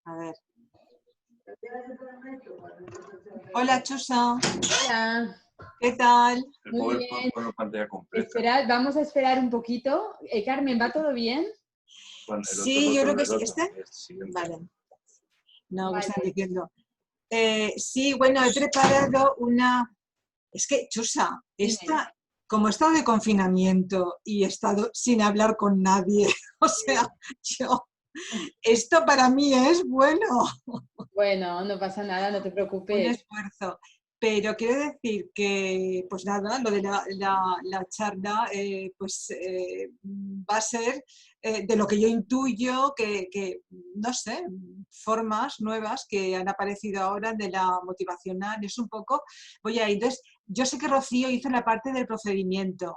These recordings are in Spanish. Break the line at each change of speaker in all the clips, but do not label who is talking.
A ver. Hola, Chusa.
Hola.
¿Qué tal?
Muy bien. Esperad, vamos a esperar un poquito. Carmen, ¿va todo bien?
Sí, yo creo que sí. ¿Este? Vale. No, ¿qué
Vale.
están diciendo? Sí, bueno, he preparado una... Es que, Chusa, como he estado de confinamiento y he estado sin hablar con nadie, o sea, esto para mí es bueno.
Bueno, no pasa nada, no te
Un
preocupes.
esfuerzo. Pero quiero decir que, pues nada, lo de la charla va a ser de lo que yo intuyo que, no sé, formas nuevas que han aparecido ahora de la motivacional. Es un poco, voy a ir. Entonces, yo sé que Rocío hizo la parte del procedimiento.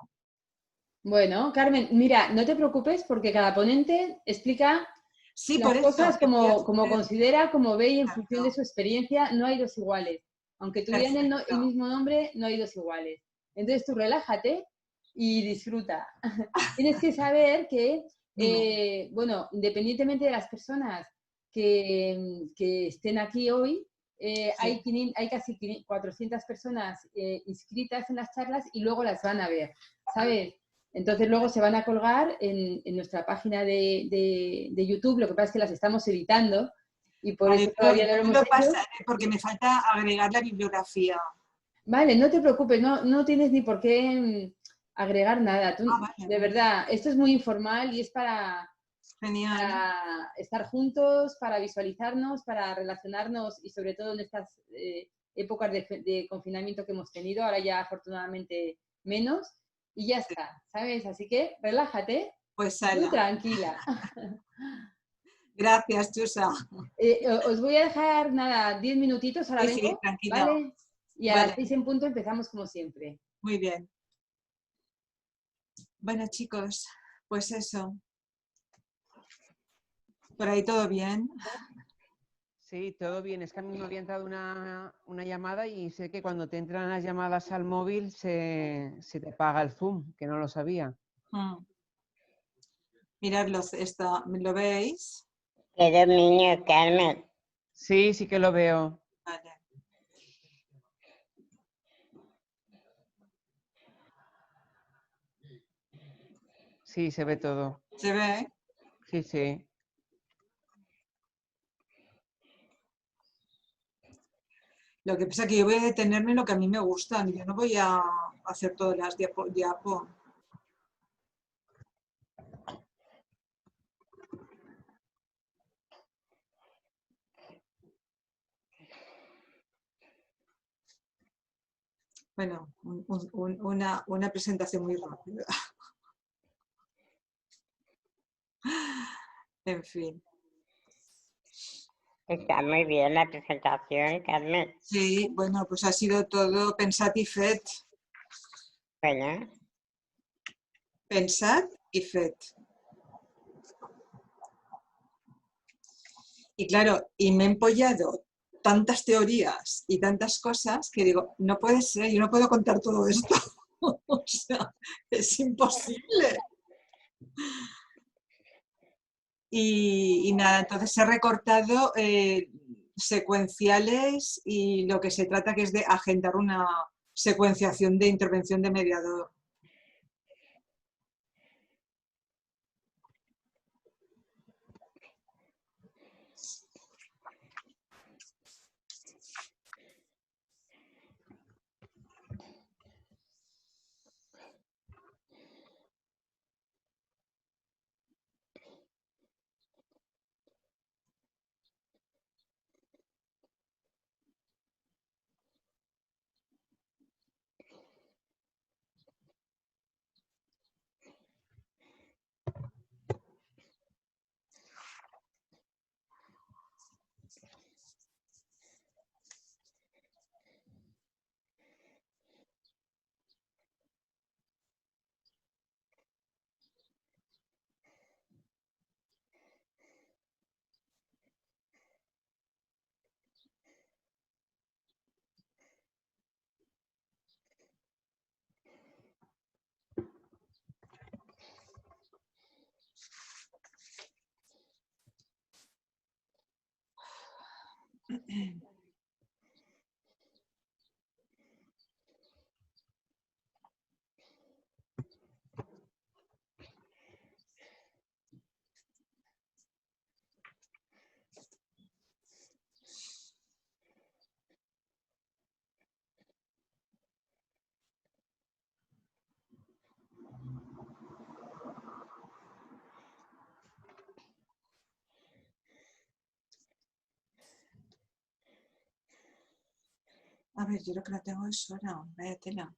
Bueno, Carmen, mira, no te preocupes porque cada ponente explica
Sí, por
las
eso.
cosas
Que voy a
como
hacer-
considera, como ve y en función de
Exacto.
su experiencia. No hay dos iguales. Aunque tuvieran el
Perfecto.
mismo nombre, no hay dos iguales. Entonces tú relájate y disfruta. Tienes que saber que,
Dime.
bueno, independientemente de las personas que estén aquí hoy,
Sí.
hay casi 400 personas inscritas en las charlas y luego las van a ver, ¿sabes? Entonces luego se van a colgar en nuestra página de YouTube. Lo que pasa es que las estamos editando y por
Vale,
eso
pero
todavía no
yo
lo
te
hemos
lo
hecho.
pasaré porque me falta agregar la bibliografía.
Vale, no te preocupes, no tienes ni por qué agregar nada.
Ah, vale,
De
vale.
verdad, esto es muy informal y es
Genial.
para estar juntos, para visualizarnos, para relacionarnos y sobre todo en estas épocas de confinamiento que hemos tenido, ahora ya afortunadamente menos, y ya está, ¿sabes? Así que relájate,
Pues
tú
ala.
tranquila.
Gracias, Chusa.
Os voy a dejar, nada, 10 minutitos, ahora
Sí, sí,
vengo,
tranquila.
¿vale? Y a las
Vale,
6 en punto empezamos como siempre.
muy bien. Bueno, chicos, pues eso. Por ahí todo bien.
Sí, todo bien. Es que a mí me había entrado una llamada y sé que cuando te entran las llamadas al móvil se te apaga el Zoom, que no lo sabía.
Miradlos, ¿lo veis?
Qué dominio, Carmen.
Sí, sí que lo veo.
Vale.
Sí, se ve todo.
¿Se ve?
Sí, sí.
Lo que pasa es que yo voy a detenerme en lo que a mí me gustan. Yo no voy a hacer todas las diapo. Bueno, una presentación muy rápida. En fin.
Está muy bien la presentación, Carmen.
Sí, bueno, pues ha sido todo pensad y fet.
Bueno,
Pensad y fet. Y claro, y me he empollado tantas teorías y tantas cosas que digo, no puede ser, yo no puedo contar todo esto. O sea, es imposible. Y nada, entonces he recortado secuenciales y lo que se trata que es de agendar una secuenciación de intervención de mediador. A ver, yo lo que no tengo es hora. Vaya tela.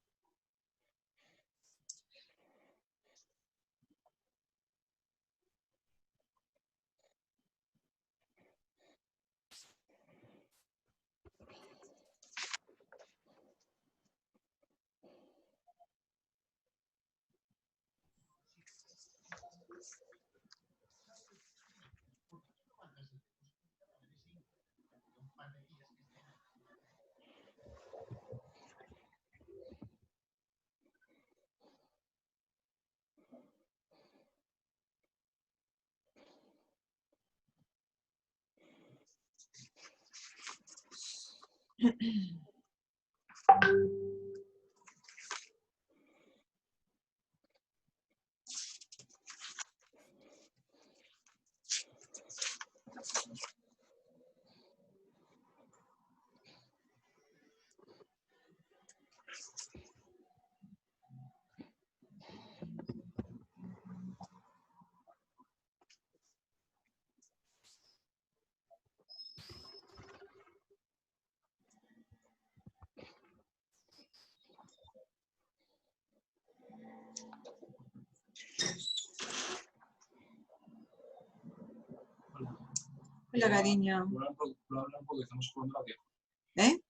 Hola, cariño.
Puedo hablar un poco, que estamos jugando a la vida.
¿Eh?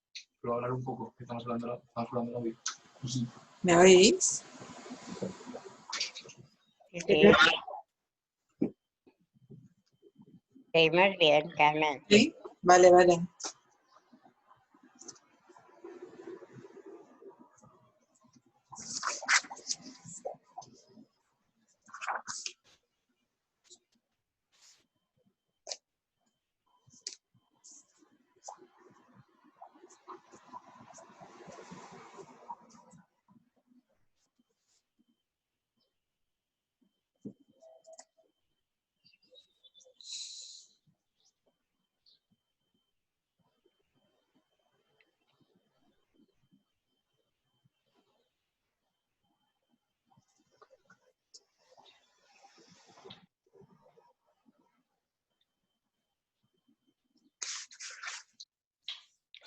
Puedo hablar un poco, que estamos jugando a la vida. Sí.
¿Me oís?
Sí. Seguimos bien, Carmen.
Sí. Vale, vale.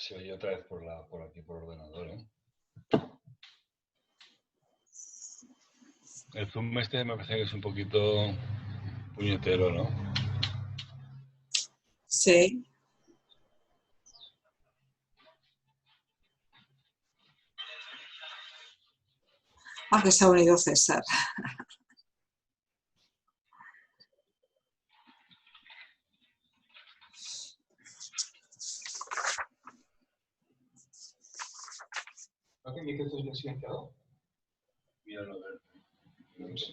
Se oye otra vez por aquí, por ordenador, ¿eh? El Zoom este me parece que es un poquito puñetero, ¿no?
Sí. Aunque se ha unido César.
¿No te indica que estoy silenciado?
Míralo a ver. No sé.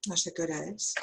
No sé qué hora es.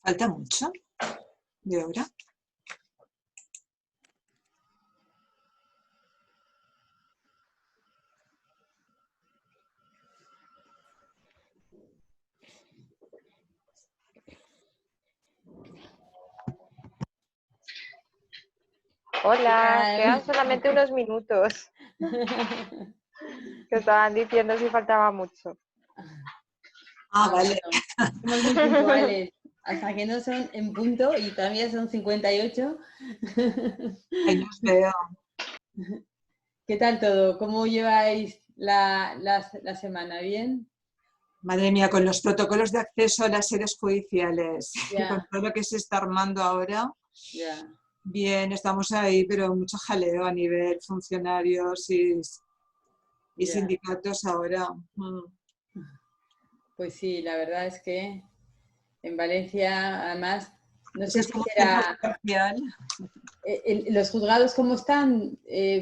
¿Falta mucho de hora?
Hola,
¿Qué
quedan
tal?
solamente unos minutos. Que estaban diciendo si faltaba mucho.
Ah, vale.
Bueno, somos muy puntuales. Hasta que no son en punto y todavía son 58.
Ahí nos veo.
¿Qué tal todo? ¿Cómo lleváis la semana? ¿Bien?
Madre mía, con los protocolos de acceso a las sedes judiciales y con
Ya,
todo lo que se está armando ahora,
ya.
bien, estamos ahí, pero mucho jaleo a nivel funcionarios y
Ya.
sindicatos ahora.
Pues sí, la verdad es que en Valencia, además, no
Es que
sé
es
si
como centro
será
comercial.
los juzgados cómo están,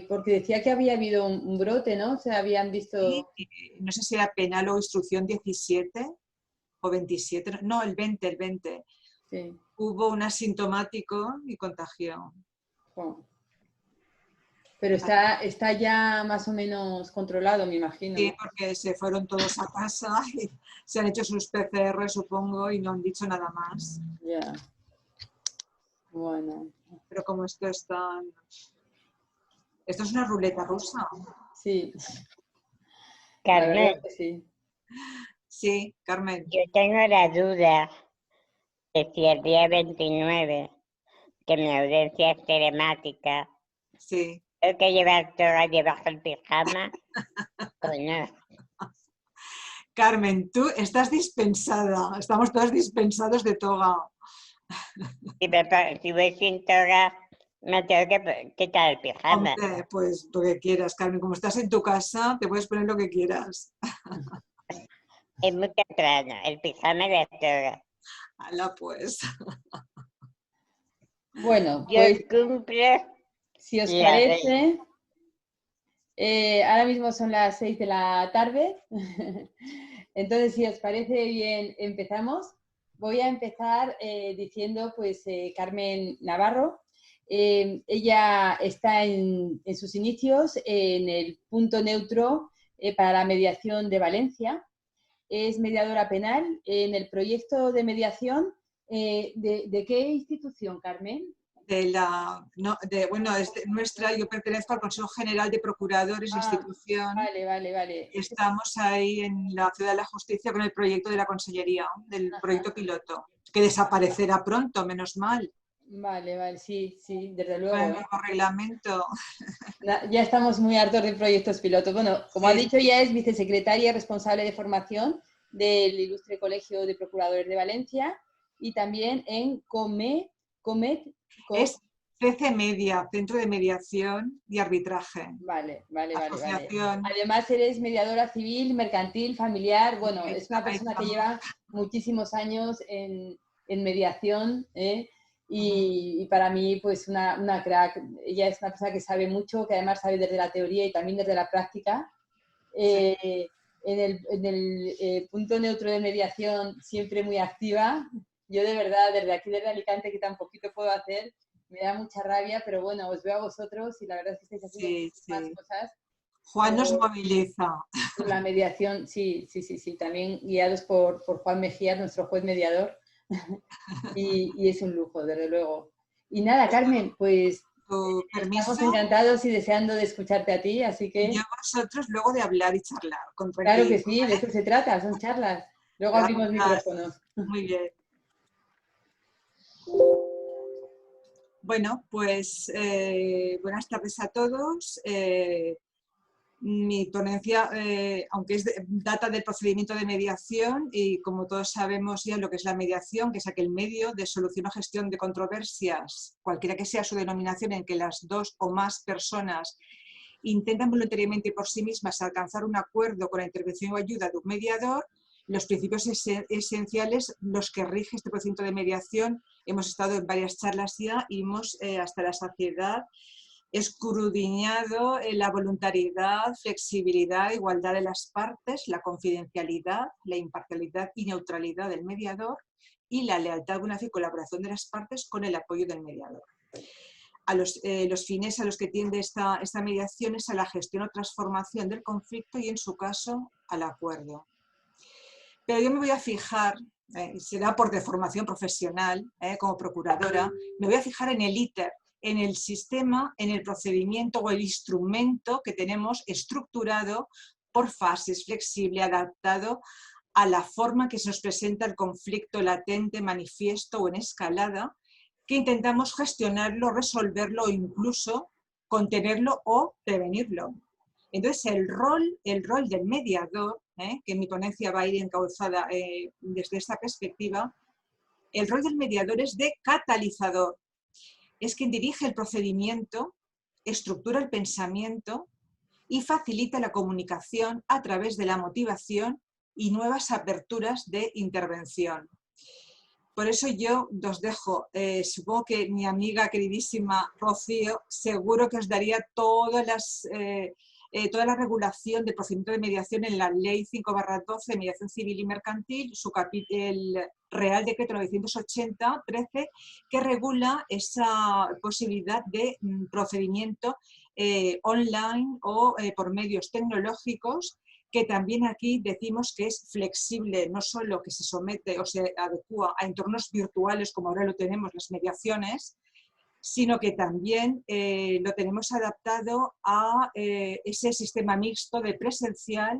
porque decía que había habido un brote, ¿no? Se habían visto.
Y no sé si era penal o instrucción 17 o 27, no, el 20.
Sí.
Hubo un asintomático y contagió.
Jo. Pero está ya más o menos controlado, me imagino,
Sí,
¿no?
porque se fueron todos a casa y se han hecho sus PCR, supongo, y no han dicho nada más.
Ya. Bueno,
Pero como esto está... Esto es una ruleta rusa.
sí, la verdad
Carmen,
que sí.
Sí, Carmen.
yo tengo la duda de si el día 29, que mi audiencia es telemática,
Sí.
tengo que llevar toga debajo del pijama o no.
Carmen, tú estás dispensada. Estamos todos dispensados de toga.
Si voy sin toga, me tengo que quitar el pijama.
Hombre, pues lo que quieras, Carmen. Como estás en tu casa, te puedes poner lo que quieras.
Es muy temprano, el pijama y la toga.
Hala, pues.
Bueno,
Yo
pues
cumplo
si os
la ley.
parece, ahora mismo son las 6 de la tarde. Entonces, si os parece bien, empezamos. Voy a empezar diciendo, pues, Carmen Navarro. Ella está en sus inicios en el punto neutro para la mediación de Valencia. Es mediadora penal en el proyecto de mediación. ¿De qué institución, Carmen?
Bueno, es nuestra, yo pertenezco al Consejo General de Procuradores de Institución.
Vale.
Estamos ahí en la Ciudad de la Justicia con el proyecto de la Consellería, del proyecto piloto, que desaparecerá pronto, menos mal.
Vale, sí, desde luego.
Con el nuevo reglamento.
Ya estamos muy hartos de proyectos pilotos. Bueno, como ha dicho, ya es vicesecretaria responsable de formación del Ilustre Colegio de Procuradores de Valencia y también en
Es CC Media, Centro de Mediación y Arbitraje.
Vale.
Asociación.
Además eres mediadora civil, mercantil, familiar. Bueno, es una persona que lleva muchísimos años en mediación, y para mí, pues, una crack. Ella es una persona que sabe mucho, que además sabe desde la teoría y también desde la práctica. En el punto neutro de mediación, siempre muy activa. Yo, de verdad, desde aquí, desde Alicante, que tan poquito puedo hacer, me da mucha rabia, pero bueno, os veo a vosotros y la verdad es que estáis haciendo más cosas.
Juan nos moviliza.
Por la mediación, sí, también guiados por Juan Mejía, nuestro juez mediador. Y es un lujo, desde luego. Y nada, Carmen, pues estamos encantados y deseando de escucharte a ti, así que...
Y a vosotros luego de hablar y charlar.
Claro que sí, de eso se trata, son charlas. Luego abrimos micrófonos.
Muy bien. Bueno, pues buenas tardes a todos. Mi ponencia, aunque data del procedimiento de mediación, y como todos sabemos ya lo que es la mediación, que es aquel medio de solución o gestión de controversias, cualquiera que sea su denominación, en que las dos o más personas intentan voluntariamente por sí mismas alcanzar un acuerdo con la intervención o ayuda de un mediador. Los principios esenciales, los que rige este procedimiento de mediación, hemos estado en varias charlas ya y hemos hasta la saciedad escudriñado la voluntariedad, flexibilidad, igualdad de las partes, la confidencialidad, la imparcialidad y neutralidad del mediador y la lealtad, buena fe y colaboración de las partes con el apoyo del mediador. Los fines a los que tiende esta mediación es a la gestión o transformación del conflicto y, en su caso, al acuerdo. Pero yo me voy a fijar, será por deformación profesional, como procuradora, me voy a fijar en el ITER, en el sistema, en el procedimiento o el instrumento que tenemos estructurado por fases, flexible, adaptado a la forma que se nos presenta el conflicto latente, manifiesto o en escalada, que intentamos gestionarlo, resolverlo o incluso contenerlo o prevenirlo. Entonces, el rol del mediador, que en mi ponencia va a ir encauzada desde esta perspectiva, el rol del mediador es de catalizador. Es quien dirige el procedimiento, estructura el pensamiento y facilita la comunicación a través de la motivación y nuevas aperturas de intervención. Por eso yo os dejo, supongo que mi amiga queridísima Rocío seguro que os daría toda la regulación del procedimiento de mediación en la Ley 5/12 de Mediación Civil y Mercantil, el Real Decreto 980-13, que regula esa posibilidad de procedimiento online o por medios tecnológicos, que también aquí decimos que es flexible, no solo que se somete o se adecúa a entornos virtuales como ahora lo tenemos las mediaciones, sino que también lo tenemos adaptado a ese sistema mixto de presencial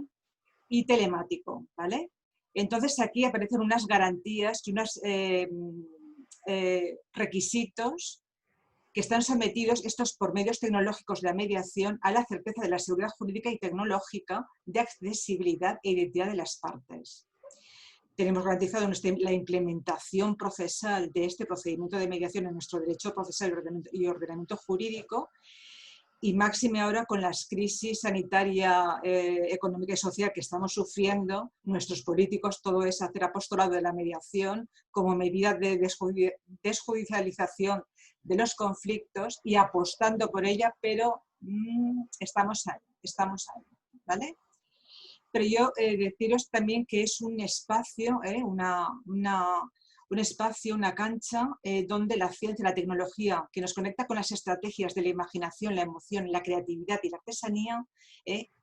y telemático, ¿vale? Entonces aquí aparecen unas garantías y unos requisitos que están sometidos estos por medios tecnológicos de la mediación a la certeza de la seguridad jurídica y tecnológica, de accesibilidad e identidad de las partes. Tenemos garantizado la implementación procesal de este procedimiento de mediación en nuestro derecho procesal y ordenamiento jurídico, y máxime ahora con las crisis sanitaria, económica y social que estamos sufriendo. Nuestros políticos, todo es hacer apostolado de la mediación como medida de desjudicialización de los conflictos y apostando por ella, pero estamos ahí, ¿vale? Pero yo deciros también que es un espacio, una cancha donde la ciencia y la tecnología, que nos conecta con las estrategias de la imaginación, la emoción, la creatividad y la artesanía,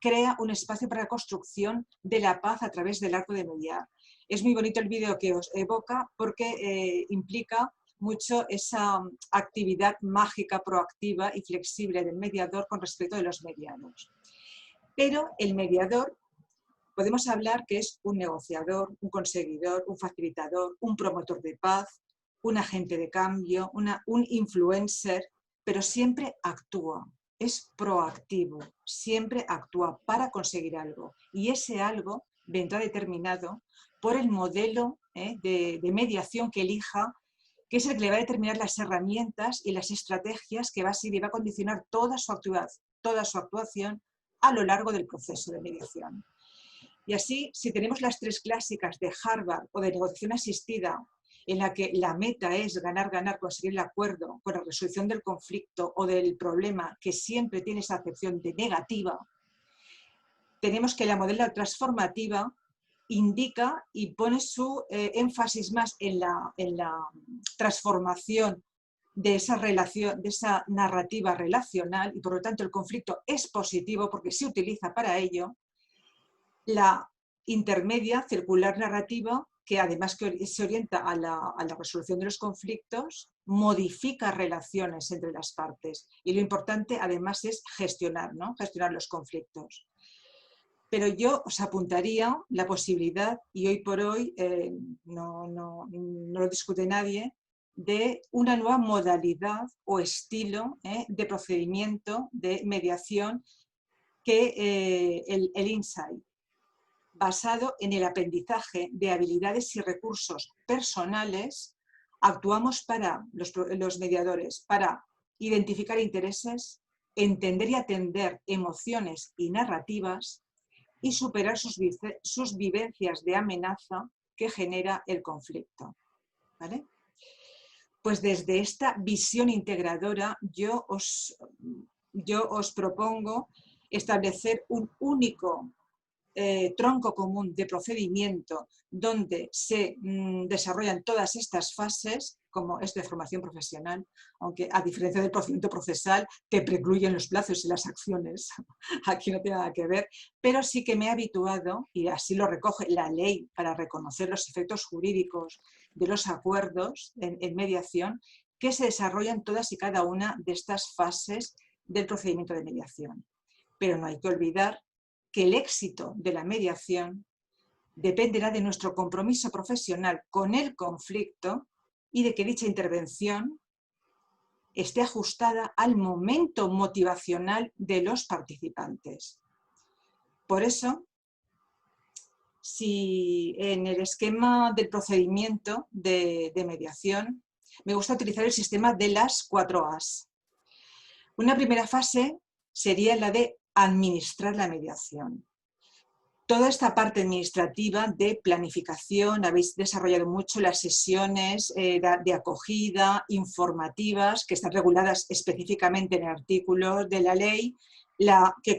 crea un espacio para la construcción de la paz a través del arte de mediar. Es muy bonito el vídeo que os evoca porque implica mucho esa actividad mágica, proactiva y flexible del mediador con respecto de los mediados. Pero el mediador, podemos hablar que es un negociador, un conseguidor, un facilitador, un promotor de paz, un agente de cambio, un influencer, pero siempre actúa, es proactivo, siempre actúa para conseguir algo. Y ese algo vendrá determinado por el modelo de mediación que elija, que es el que le va a determinar las herramientas y las estrategias que va a seguir y va a condicionar toda su actuación a lo largo del proceso de mediación. Y así, si tenemos las 3 clásicas de Harvard o de negociación asistida, en la que la meta es ganar, ganar, conseguir el acuerdo con la resolución del conflicto o del problema, que siempre tiene esa acepción de negativa, tenemos que la modelo transformativa indica y pone su énfasis más en la transformación de esa relación, de esa narrativa relacional, y por lo tanto el conflicto es positivo porque se utiliza para ello. La intermedia, circular narrativa, que además que se orienta a la resolución de los conflictos, modifica relaciones entre las partes. Y lo importante además es gestionar, ¿no? Gestionar los conflictos. Pero yo os apuntaría la posibilidad, y hoy por hoy no lo discute nadie, de una nueva modalidad o estilo de procedimiento de mediación que el Insight, basado en el aprendizaje de habilidades y recursos personales. Actuamos para los mediadores, para identificar intereses, entender y atender emociones y narrativas y superar sus vivencias de amenaza que genera el conflicto. ¿Vale? Pues desde esta visión integradora yo os propongo establecer un único tronco común de procedimiento donde se desarrollan todas estas fases, como es de formación profesional, aunque a diferencia del procedimiento procesal te precluyen los plazos y las acciones, aquí no tiene nada que ver, pero sí que me he habituado, y así lo recoge la ley para reconocer los efectos jurídicos de los acuerdos en mediación, que se desarrollan todas y cada una de estas fases del procedimiento de mediación. Pero no hay que olvidar que el éxito de la mediación dependerá de nuestro compromiso profesional con el conflicto y de que dicha intervención esté ajustada al momento motivacional de los participantes. Por eso, si en el esquema del procedimiento de mediación me gusta utilizar el sistema de las 4 A's. Una primera fase sería la de administrar la mediación. Toda esta parte administrativa de planificación, habéis desarrollado mucho las sesiones de acogida, informativas, que están reguladas específicamente en el artículo de la ley, que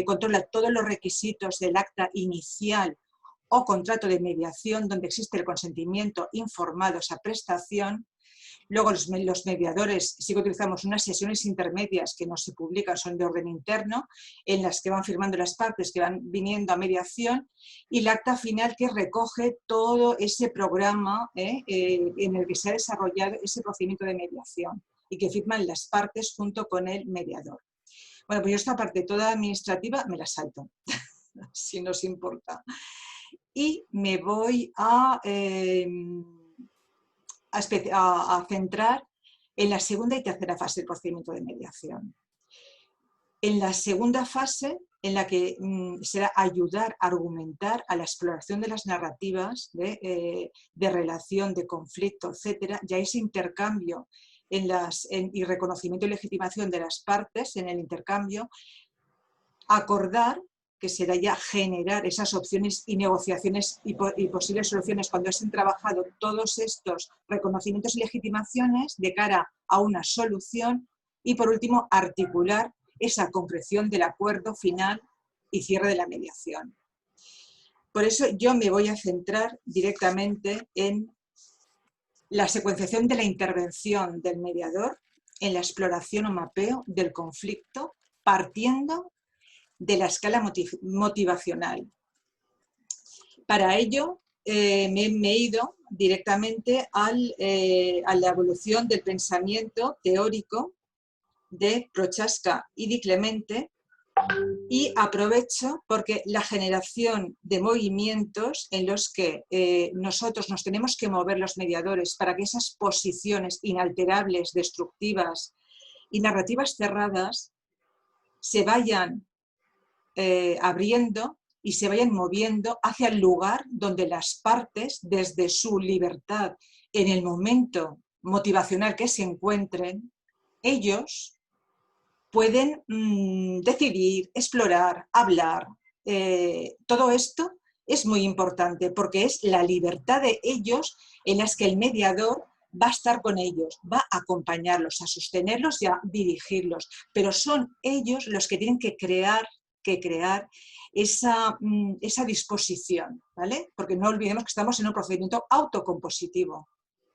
controla todos los requisitos del acta inicial o contrato de mediación, donde existe el consentimiento informado a esa prestación. Luego los mediadores sí que utilizamos unas sesiones intermedias que no se publican, son de orden interno, en las que van firmando las partes que van viniendo a mediación, y el acta final que recoge todo ese programa en el que se ha desarrollado ese procedimiento de mediación y que firman las partes junto con el mediador. Bueno, pues yo esta parte toda administrativa me la salto, si nos importa. Y me voy a centrar en la segunda y tercera fase del procedimiento de mediación. En la segunda fase, en la que será ayudar a argumentar a la exploración de las narrativas de relación, de conflicto, etcétera, ya ese intercambio y reconocimiento y legitimación de las partes en el intercambio, acordar, que será ya generar esas opciones y negociaciones y posibles soluciones cuando se han trabajado todos estos reconocimientos y legitimaciones de cara a una solución, y por último articular esa concreción del acuerdo final y cierre de la mediación. Por eso yo me voy a centrar directamente en la secuenciación de la intervención del mediador en la exploración o mapeo del conflicto, partiendo de la escala motivacional. Para ello, me he ido directamente a la evolución del pensamiento teórico de Prochaska y Di Clemente, y aprovecho porque la generación de movimientos en los que nosotros nos tenemos que mover los mediadores para que esas posiciones inalterables, destructivas y narrativas cerradas se vayan abriendo y se vayan moviendo hacia el lugar donde las partes, desde su libertad en el momento motivacional que se encuentren, ellos pueden decidir, explorar, hablar. Todo esto es muy importante porque es la libertad de ellos en las que el mediador va a estar con ellos, va a acompañarlos, a sostenerlos y a dirigirlos, pero son ellos los que tienen que crear esa disposición, ¿vale? Porque no olvidemos que estamos en un procedimiento autocompositivo,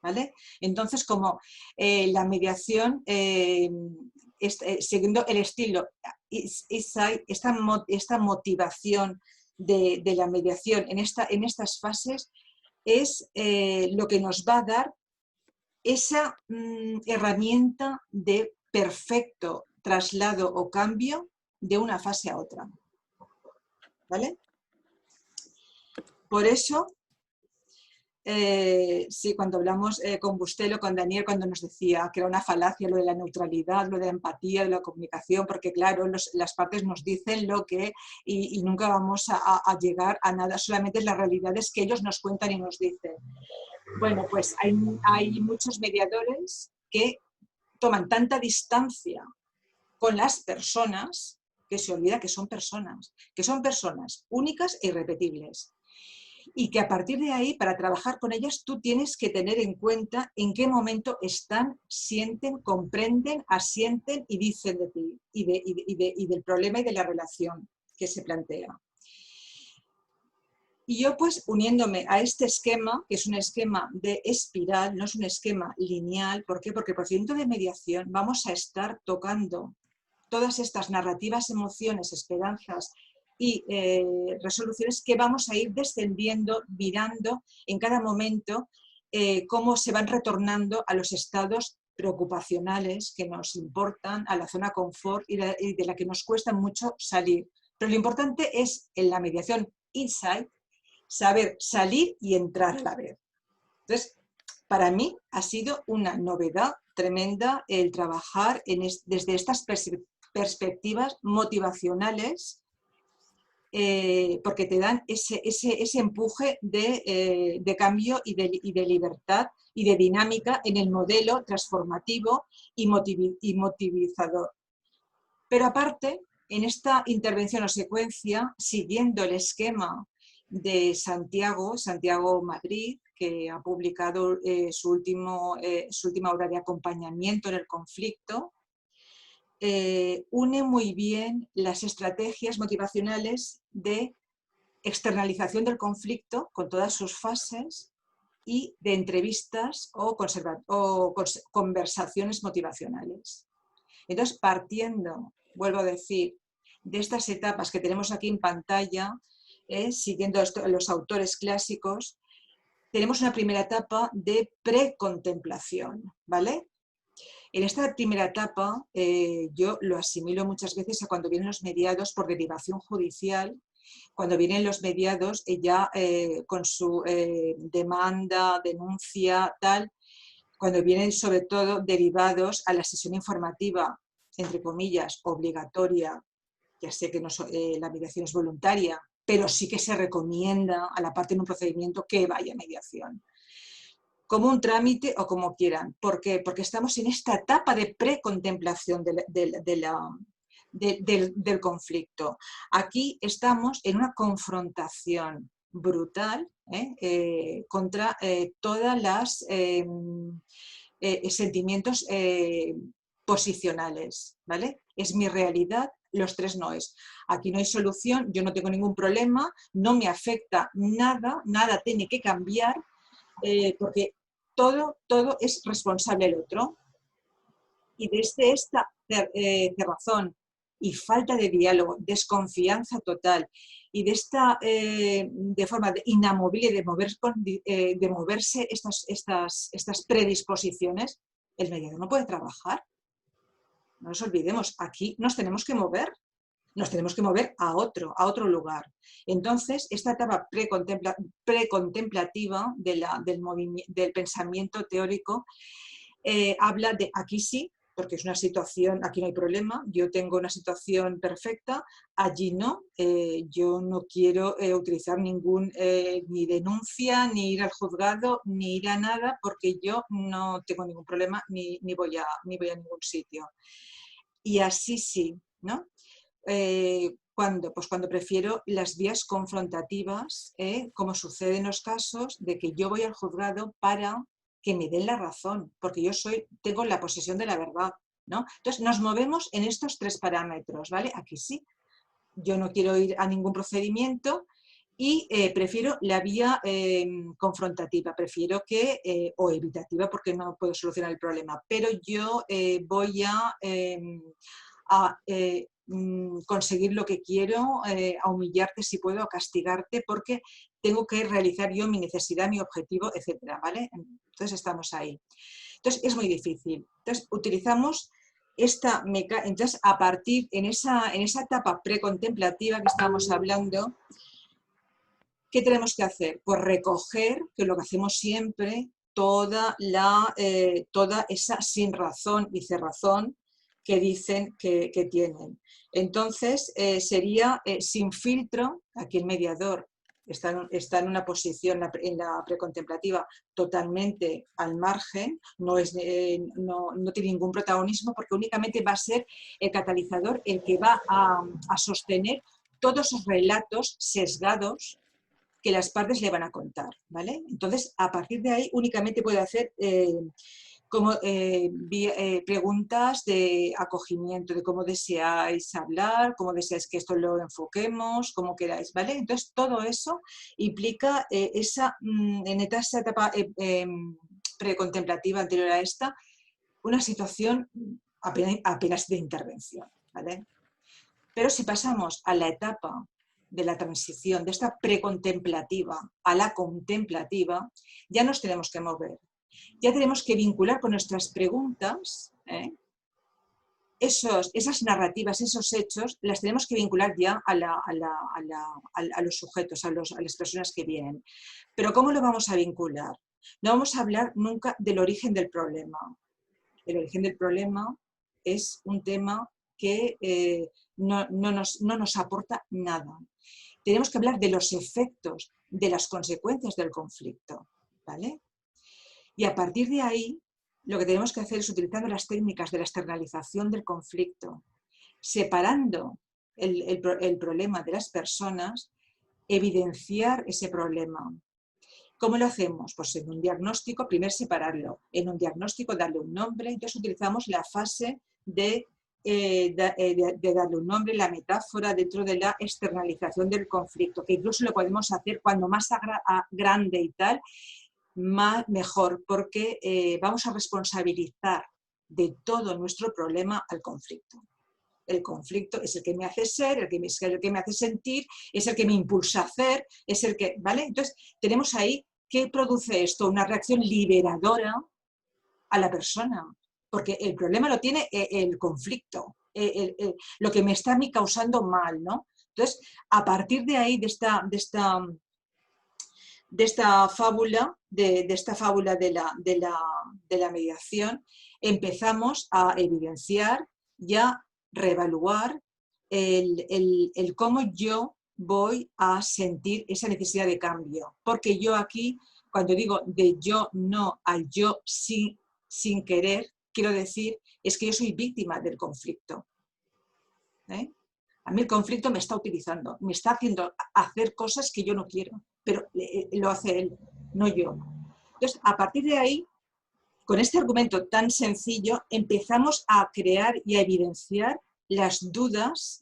¿vale? Entonces, como la mediación, siguiendo el estilo, esta motivación de la mediación en estas fases es lo que nos va a dar esa herramienta de perfecto traslado o cambio de una fase a otra, ¿vale? Por eso, sí, cuando hablamos con Bustelo, con Daniel, cuando nos decía que era una falacia lo de la neutralidad, lo de la empatía, de la comunicación, porque claro, las partes nos dicen lo que y nunca vamos a llegar a nada, solamente las realidades que ellos nos cuentan y nos dicen. Bueno, pues hay muchos mediadores que toman tanta distancia con las personas que se olvida que son personas únicas e irrepetibles. Y que a partir de ahí, para trabajar con ellas, tú tienes que tener en cuenta en qué momento están, sienten, comprenden, asienten y dicen de ti y del problema y de la relación que se plantea. Y yo pues uniéndome a este esquema, que es un esquema de espiral, no es un esquema lineal. ¿Por qué? Porque el procedimiento de mediación vamos a estar tocando todas estas narrativas, emociones, esperanzas y resoluciones que vamos a ir descendiendo, mirando en cada momento cómo se van retornando a los estados preocupacionales que nos importan, a la zona confort y de la que nos cuesta mucho salir. Pero lo importante es en la mediación insight saber salir y entrar a la vez. Entonces, para mí ha sido una novedad tremenda el trabajar desde estas perspectivas motivacionales, porque te dan ese empuje de cambio y de libertad y de dinámica en el modelo transformativo y motivizador. Pero aparte, en esta intervención o secuencia, siguiendo el esquema de Santiago Madrid, que ha publicado su última obra de acompañamiento en el conflicto, une muy bien las estrategias motivacionales de externalización del conflicto con todas sus fases y de entrevistas o conversaciones motivacionales. Entonces, partiendo, vuelvo a decir, de estas etapas que tenemos aquí en pantalla, siguiendo los autores clásicos, tenemos una primera etapa de precontemplación, ¿vale? En esta primera etapa yo lo asimilo muchas veces a cuando vienen los mediados por derivación judicial, cuando vienen los mediados ya con su demanda, denuncia, tal, cuando vienen sobre todo derivados a la sesión informativa, entre comillas, obligatoria. Ya sé que no, la mediación es voluntaria, pero sí que se recomienda a la parte en un procedimiento que vaya a mediación. Como un trámite o como quieran. ¿Por qué? Porque estamos en esta etapa de precontemplación del conflicto. Aquí estamos en una confrontación brutal contra todas las sentimientos posicionales, ¿vale? Es mi realidad, los tres no es. Aquí no hay solución, yo no tengo ningún problema, no me afecta nada, nada tiene que cambiar, porque todo es responsable del otro. Y desde esta cerrazón y falta de diálogo, desconfianza total y de esta de forma inamovible de moverse estas predisposiciones, el mediador no puede trabajar. No nos olvidemos, aquí nos tenemos que mover a otro lugar. Entonces, esta etapa precontemplativa del pensamiento teórico habla de aquí sí, porque es una situación, aquí no hay problema, yo tengo una situación perfecta, allí no, yo no quiero utilizar ni denuncia, ni ir al juzgado, ni ir a nada, porque yo no tengo ningún problema, ni voy a ningún sitio. Y así sí, ¿no? ¿Cuándo? Pues cuando prefiero las vías confrontativas, como sucede en los casos de que yo voy al juzgado para que me den la razón, porque yo tengo la posesión de la verdad, ¿no? Entonces nos movemos en estos 3 parámetros, ¿vale? Aquí sí, yo no quiero ir a ningún procedimiento y prefiero la vía confrontativa, prefiero o evitativa porque no puedo solucionar el problema, pero yo voy a conseguir lo que quiero, a humillarte si puedo, a castigarte, porque tengo que realizar yo mi necesidad, mi objetivo, etcétera, ¿vale? Entonces estamos ahí. Entonces es muy difícil. Entonces utilizamos entonces a partir, en esa etapa precontemplativa que estamos hablando, ¿qué tenemos que hacer? Pues recoger, que es lo que hacemos siempre, toda esa sin razón y cerrazón que dicen que tienen. Entonces, sería sin filtro, aquí el mediador está en una posición en la precontemplativa totalmente al margen, no tiene ningún protagonismo porque únicamente va a ser el catalizador el que va a sostener todos esos relatos sesgados que las partes le van a contar, ¿vale? Entonces, a partir de ahí únicamente puede hacer preguntas de acogimiento, de cómo deseáis hablar, cómo deseáis que esto lo enfoquemos, como queráis, ¿vale? Entonces, todo eso implica en esa etapa precontemplativa anterior a esta, una situación apenas de intervención, ¿vale? Pero si pasamos a la etapa de la transición, de esta precontemplativa a la contemplativa, ya nos tenemos que mover. Ya tenemos que vincular con nuestras preguntas, esas narrativas, esos hechos, las tenemos que vincular ya a los sujetos, a las personas que vienen. Pero ¿cómo lo vamos a vincular? No vamos a hablar nunca del origen del problema. El origen del problema es un tema que no nos aporta nada. Tenemos que hablar de los efectos, de las consecuencias del conflicto, ¿vale? Y a partir de ahí, lo que tenemos que hacer es, utilizando las técnicas de la externalización del conflicto, separando el problema de las personas, evidenciar ese problema. ¿Cómo lo hacemos? Pues en un diagnóstico, primero separarlo, en un diagnóstico darle un nombre, entonces utilizamos la fase de darle un nombre, la metáfora dentro de la externalización del conflicto, que incluso lo podemos hacer cuando más grande y tal, mejor, porque vamos a responsabilizar de todo nuestro problema al conflicto. El conflicto es el que me hace ser, el que me hace sentir, es el que me impulsa a hacer, es el que, ¿vale? Entonces, tenemos ahí, ¿qué produce esto? Una reacción liberadora a la persona, porque el problema lo tiene el conflicto, lo que me está a mí causando mal, ¿no? Entonces, a partir de ahí, de esta fábula de la mediación, empezamos a evidenciar y a reevaluar el cómo yo voy a sentir esa necesidad de cambio. Porque yo aquí, cuando digo de yo no al yo sí, sin querer, quiero decir, es que yo soy víctima del conflicto. A mí el conflicto me está utilizando, me está haciendo hacer cosas que yo no quiero, pero lo hace él, no yo. Entonces, a partir de ahí, con este argumento tan sencillo, empezamos a crear y a evidenciar las dudas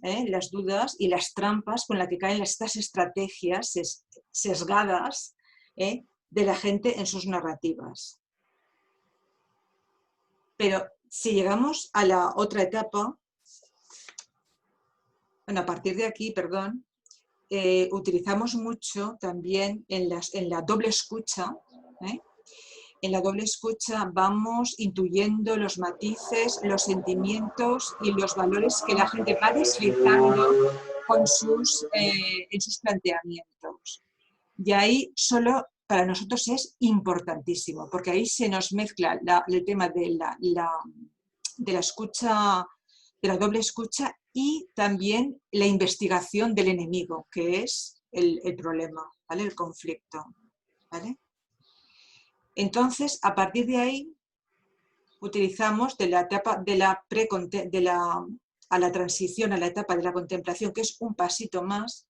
y las trampas con las que caen estas estrategias sesgadas de la gente en sus narrativas. Pero si llegamos a la otra etapa, bueno, a partir de aquí, perdón, utilizamos mucho también en la doble escucha. En la doble escucha vamos intuyendo los matices, los sentimientos y los valores que la gente va deslizando en sus planteamientos. Y ahí solo para nosotros es importantísimo, porque ahí se nos mezcla el tema de la escucha, de la doble escucha, y también la investigación del enemigo, que es el problema, ¿vale? El conflicto, ¿vale? Entonces, a partir de ahí, utilizamos de la etapa a la transición a la etapa de la contemplación, que es un pasito más.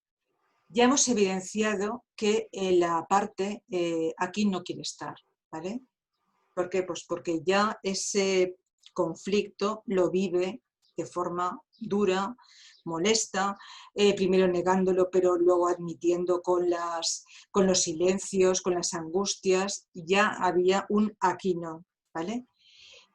Ya hemos evidenciado que la parte aquí no quiere estar, ¿vale? ¿Por qué? Pues porque ya ese conflicto lo vive de forma dura, molesta, primero negándolo, pero luego admitiendo con los silencios, con las angustias. Ya había un aquí no, ¿vale?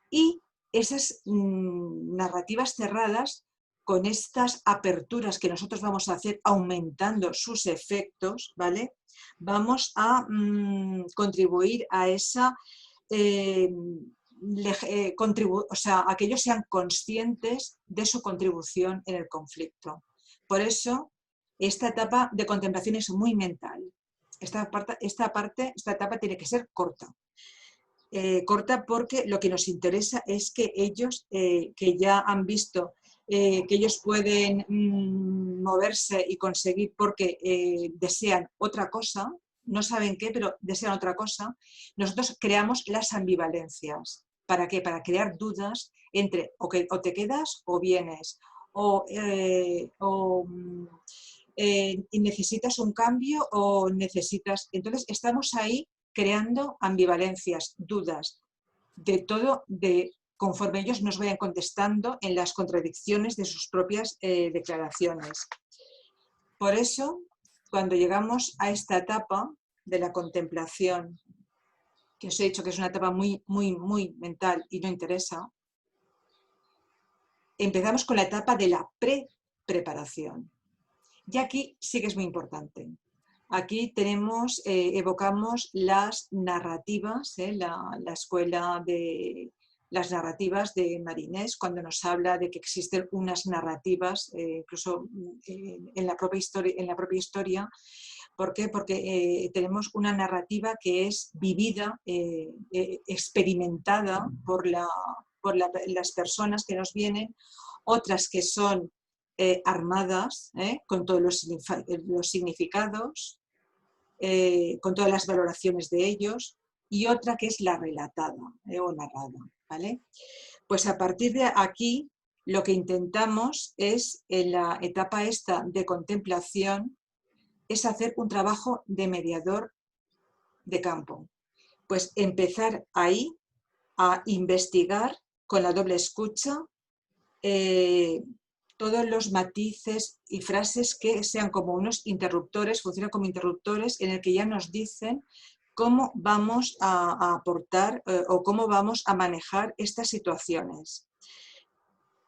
Y esas narrativas cerradas, con estas aperturas que nosotros vamos a hacer aumentando sus efectos, ¿vale? Vamos a contribuir a esa... o sea, a que ellos sean conscientes de su contribución en el conflicto. Por eso, esta etapa de contemplación es muy mental. Esta etapa tiene que ser corta. Corta porque lo que nos interesa es que ellos, que ya han visto que ellos pueden moverse y conseguir porque desean otra cosa, no saben qué, pero desean otra cosa, nosotros creamos las ambivalencias. ¿Para qué? Para crear dudas entre o te quedas o vienes, necesitas un cambio o necesitas... Entonces estamos ahí creando ambivalencias, dudas, de todo, conforme ellos nos vayan contestando en las contradicciones de sus propias declaraciones. Por eso, cuando llegamos a esta etapa de la contemplación, que os he dicho que es una etapa muy, muy, muy mental y no interesa, empezamos con la etapa de la preparación. Y aquí sí que es muy importante. Aquí tenemos, evocamos las narrativas, la escuela de las narrativas de Marinés, cuando nos habla de que existen unas narrativas, incluso en la propia historia. ¿Por qué? Porque tenemos una narrativa que es vivida, experimentada por las personas que nos vienen, otras que son armadas, con todos los significados, con todas las valoraciones de ellos, y otra que es la relatada o narrada, ¿vale? Pues a partir de aquí lo que intentamos es, en la etapa esta de contemplación, es hacer un trabajo de mediador de campo. Pues empezar ahí a investigar con la doble escucha todos los matices y frases que sean como unos interruptores, funcionan como interruptores en el que ya nos dicen cómo vamos a aportar o cómo vamos a manejar estas situaciones.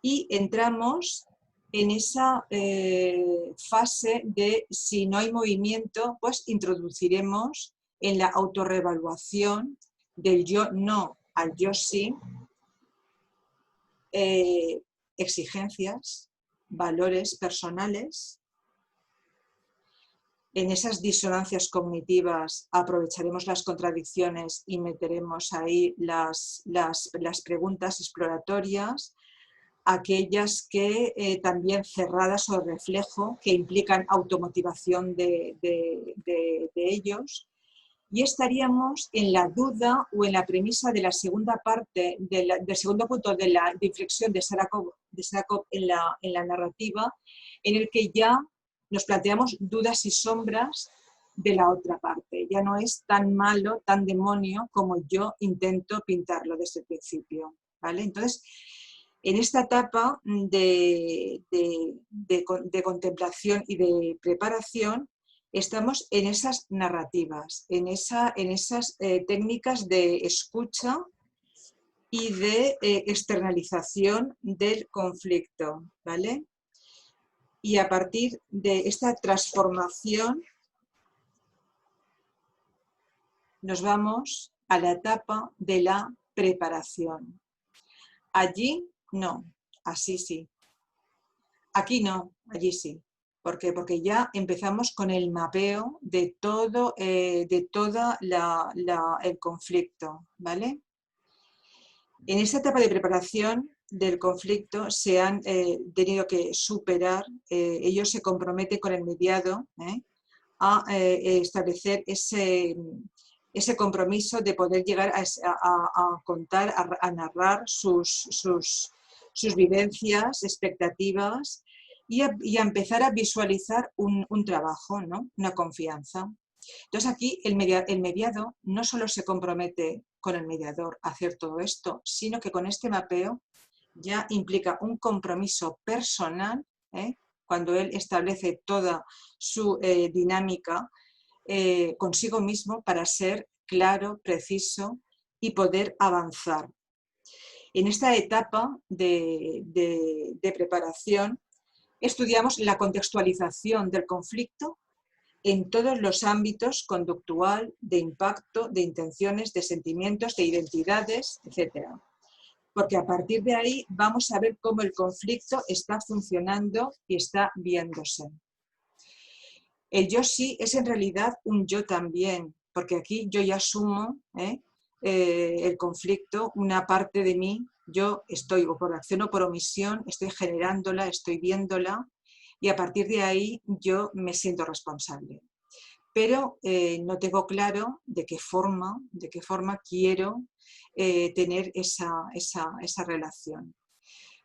Y entramos en esa fase de, si no hay movimiento, pues introduciremos en la autorreevaluación del yo no al yo sí, exigencias, valores personales. En esas disonancias cognitivas aprovecharemos las contradicciones y meteremos ahí las preguntas exploratorias, aquellas que también cerradas o reflejo, que implican automotivación de ellos. Y estaríamos en la duda o en la premisa de la segunda parte, del segundo punto de la inflexión de Sarakov en la narrativa, en el que ya nos planteamos dudas y sombras de la otra parte. Ya no es tan malo, tan demonio como yo intento pintarlo desde el principio, ¿vale? Entonces, en esta etapa de contemplación y de preparación, estamos en esas narrativas, en esas técnicas de escucha y de externalización del conflicto, ¿vale? Y a partir de esta transformación nos vamos a la etapa de la preparación. Allí no, así sí. Aquí no, allí sí. ¿Por qué? Porque ya empezamos con el mapeo de todo el conflicto, ¿vale? En esta etapa de preparación del conflicto se han tenido que superar, ellos se comprometen con el mediado a establecer ese compromiso de poder llegar a contar, a narrar sus vivencias, expectativas y a empezar a visualizar un trabajo, ¿no? Una confianza. Entonces aquí el mediado no solo se compromete con el mediador a hacer todo esto, sino que con este mapeo ya implica un compromiso personal, cuando él establece toda su dinámica consigo mismo para ser claro, preciso y poder avanzar. En esta etapa de preparación estudiamos la contextualización del conflicto en todos los ámbitos conductual, de impacto, de intenciones, de sentimientos, de identidades, etc. Porque a partir de ahí vamos a ver cómo el conflicto está funcionando y está viéndose. El yo sí es en realidad un yo también, porque aquí yo ya asumo el conflicto, una parte de mí, yo estoy o por acción o por omisión, estoy generándola, estoy viéndola, y a partir de ahí yo me siento responsable. Pero no tengo claro de qué forma quiero tener esa relación.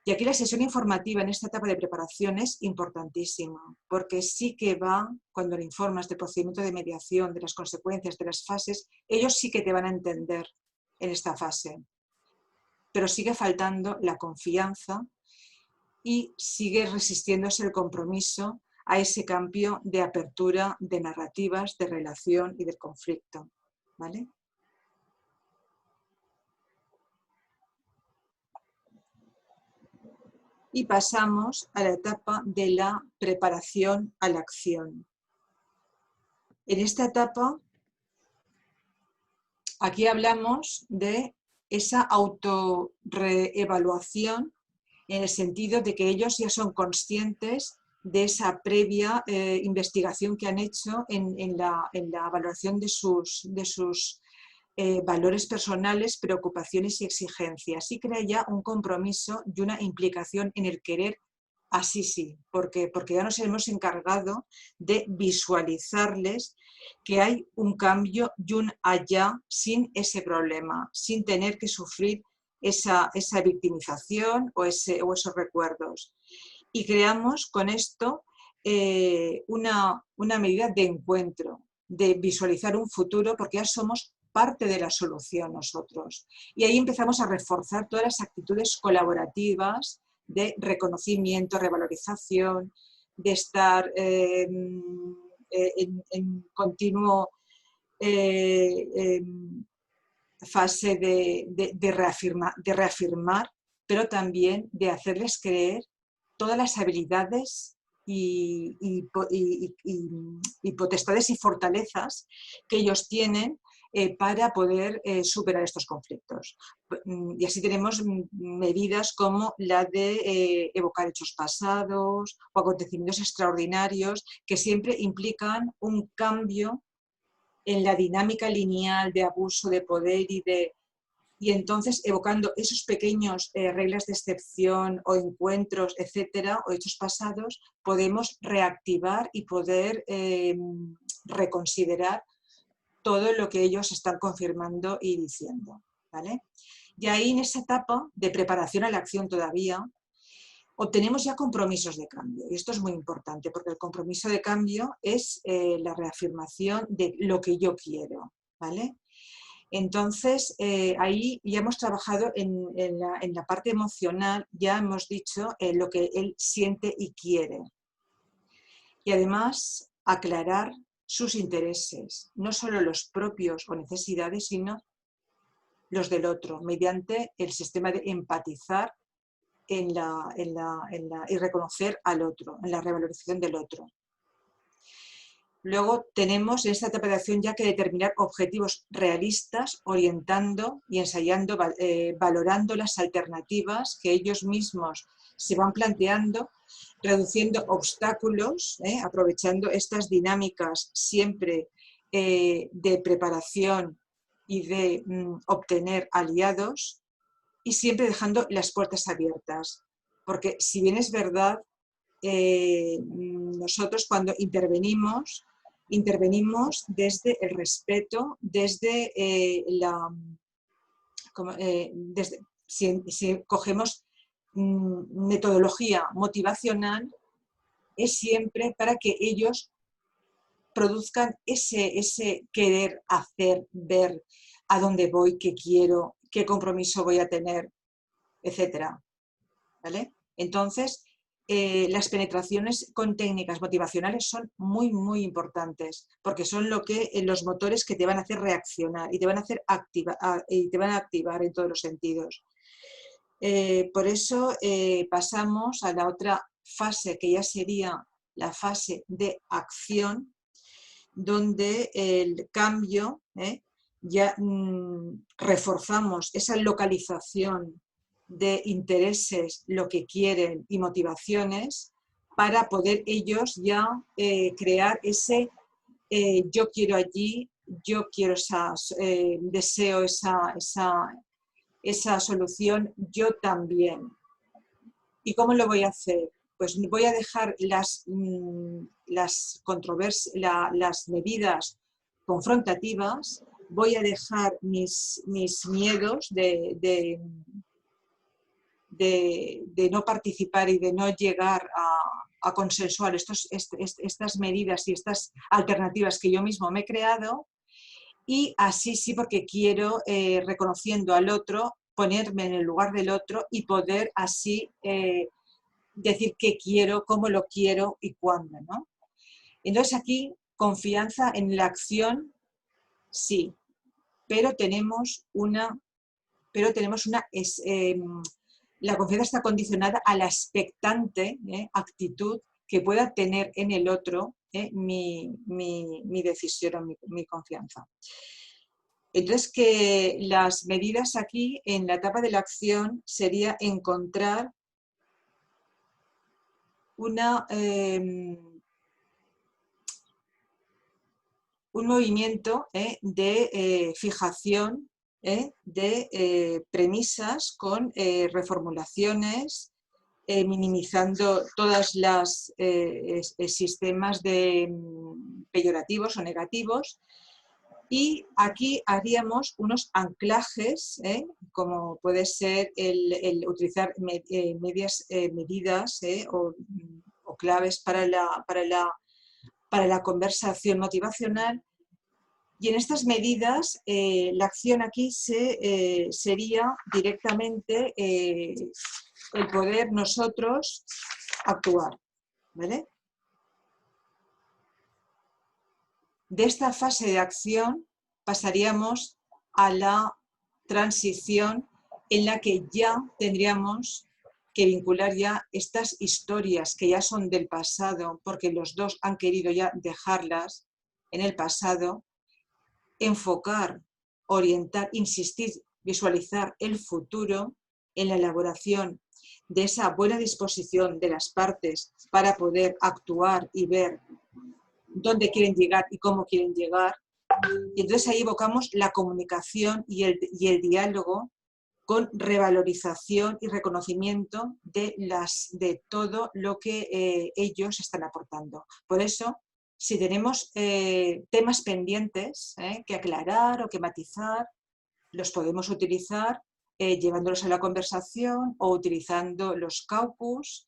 Y aquí la sesión informativa en esta etapa de preparación es importantísima, porque sí que va, cuando le informas del procedimiento de mediación, de las consecuencias, de las fases, ellos sí que te van a entender en esta fase. Pero sigue faltando la confianza y sigue resistiéndose el compromiso a ese cambio de apertura de narrativas, de relación y del conflicto, ¿vale? Y pasamos a la etapa de la preparación a la acción. En esta etapa, aquí hablamos de esa autorreevaluación en el sentido de que ellos ya son conscientes de esa previa investigación que han hecho en la valoración de sus valores personales, preocupaciones y exigencias. Y crea ya un compromiso y una implicación en el querer así sí, porque ya nos hemos encargado de visualizarles que hay un cambio y un allá sin ese problema, sin tener que sufrir esa victimización o esos recuerdos. Y creamos con esto una medida de encuentro, de visualizar un futuro, porque ya somos parte de la solución nosotros. Y ahí empezamos a reforzar todas las actitudes colaborativas de reconocimiento, revalorización, de estar en continuo fase de reafirmar, pero también de hacerles creer todas las habilidades y potestades y fortalezas que ellos tienen para poder superar estos conflictos. Y así tenemos medidas como la de evocar hechos pasados o acontecimientos extraordinarios que siempre implican un cambio en la dinámica lineal de abuso de poder y entonces evocando esos pequeños reglas de excepción o encuentros, etcétera, o hechos pasados, podemos reactivar y poder reconsiderar todo lo que ellos están confirmando y diciendo, ¿vale? Y ahí en esa etapa de preparación a la acción todavía obtenemos ya compromisos de cambio. Y esto es muy importante porque el compromiso de cambio es la reafirmación de lo que yo quiero, ¿vale? Entonces, ahí ya hemos trabajado en la parte emocional, ya hemos dicho lo que él siente y quiere. Y además, aclarar sus intereses, no solo los propios o necesidades, sino los del otro, mediante el sistema de empatizar y reconocer al otro, en la revalorización del otro. Luego tenemos en esta etapa de acción ya que determinar objetivos realistas, orientando y ensayando, valorando las alternativas que ellos mismos se van planteando, reduciendo obstáculos, aprovechando estas dinámicas siempre de preparación y de obtener aliados, y siempre dejando las puertas abiertas. Porque si bien es verdad, nosotros cuando intervenimos desde el respeto, desde si cogemos metodología motivacional, es siempre para que ellos produzcan ese querer hacer, ver a dónde voy, qué quiero, qué compromiso voy a tener, etcétera. ¿Vale? Entonces, las penetraciones con técnicas motivacionales son muy, muy importantes, porque son los motores que te van a hacer reaccionar y te van a hacer activar en todos los sentidos. Por eso pasamos a la otra fase, que ya sería la fase de acción, donde el cambio, ya reforzamos esa localización de intereses, lo que quieren y motivaciones, para poder ellos ya crear ese yo quiero allí, yo quiero deseo esa solución, yo también. ¿Y cómo lo voy a hacer? Pues voy a dejar las medidas confrontativas, voy a dejar mis miedos de no participar y de no llegar a consensuar estas medidas y estas alternativas que yo mismo me he creado, y así sí, porque quiero, reconociendo al otro, ponerme en el lugar del otro y poder así decir qué quiero, cómo lo quiero y cuándo, ¿no? Entonces aquí, confianza en la acción, sí, pero tenemos la confianza está condicionada a la expectante actitud que pueda tener en el otro mi decisión o mi confianza. Entonces, que las medidas aquí en la etapa de la acción sería encontrar un movimiento de fijación de premisas con reformulaciones, minimizando todas las sistemas peyorativos o negativos, y aquí haríamos unos anclajes, como puede ser el utilizar medidas o claves para la conversación motivacional. Y en estas medidas, la acción aquí sería directamente el poder nosotros actuar, ¿vale? De esta fase de acción pasaríamos a la transición, en la que ya tendríamos que vincular ya estas historias que ya son del pasado, porque los dos han querido ya dejarlas en el pasado, enfocar, orientar, insistir, visualizar el futuro en la elaboración de esa buena disposición de las partes para poder actuar y ver dónde quieren llegar y cómo quieren llegar. Y entonces ahí evocamos la comunicación y el diálogo con revalorización y reconocimiento de todo lo que ellos están aportando. Por eso, si tenemos temas pendientes que aclarar o que matizar, los podemos utilizar llevándolos a la conversación o utilizando los caucus.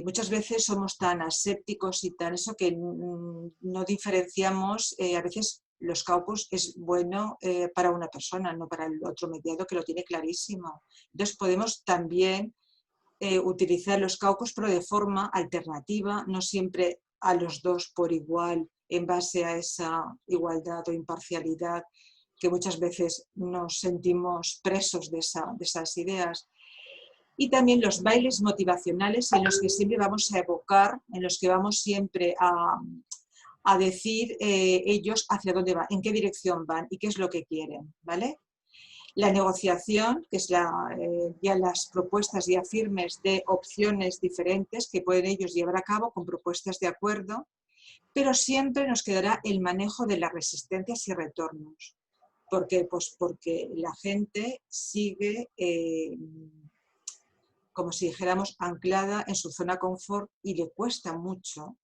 Muchas veces somos tan asépticos y tan eso que no diferenciamos. A veces los caucus es bueno para una persona, no para el otro mediado, que lo tiene clarísimo. Entonces podemos también utilizar los caucus, pero de forma alternativa, no siempre a los dos por igual, en base a esa igualdad o imparcialidad que muchas veces nos sentimos presos de esas ideas. Y también los bailes motivacionales en los que siempre vamos a evocar, en los que vamos siempre a decir ellos hacia dónde van, en qué dirección van y qué es lo que quieren, ¿vale? La negociación, que es ya las propuestas ya firmes de opciones diferentes que pueden ellos llevar a cabo con propuestas de acuerdo, pero siempre nos quedará el manejo de las resistencias y retornos. ¿Por qué? Pues porque la gente sigue, como si dijéramos, anclada en su zona confort y le cuesta mucho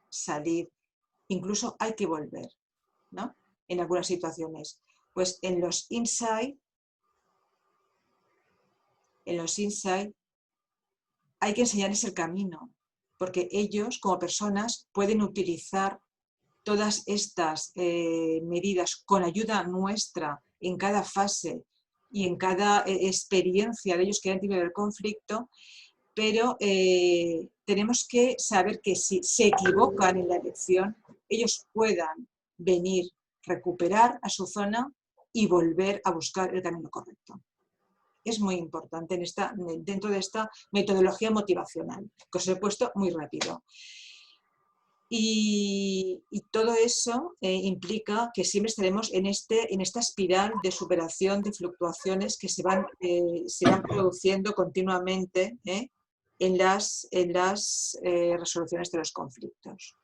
salir. Incluso hay que volver, ¿no? En algunas situaciones. Pues en los insight hay que enseñarles el camino, porque ellos como personas pueden utilizar todas estas medidas con ayuda nuestra en cada fase y en cada experiencia de ellos que han tenido el conflicto, pero tenemos que saber que si se equivocan en la elección, ellos puedan venir, recuperar a su zona y volver a buscar el camino correcto. Es muy importante dentro de esta metodología motivacional, que os he puesto muy rápido. Y todo eso implica que siempre estaremos en esta espiral de superación de fluctuaciones que se van produciendo continuamente en las resoluciones de los conflictos.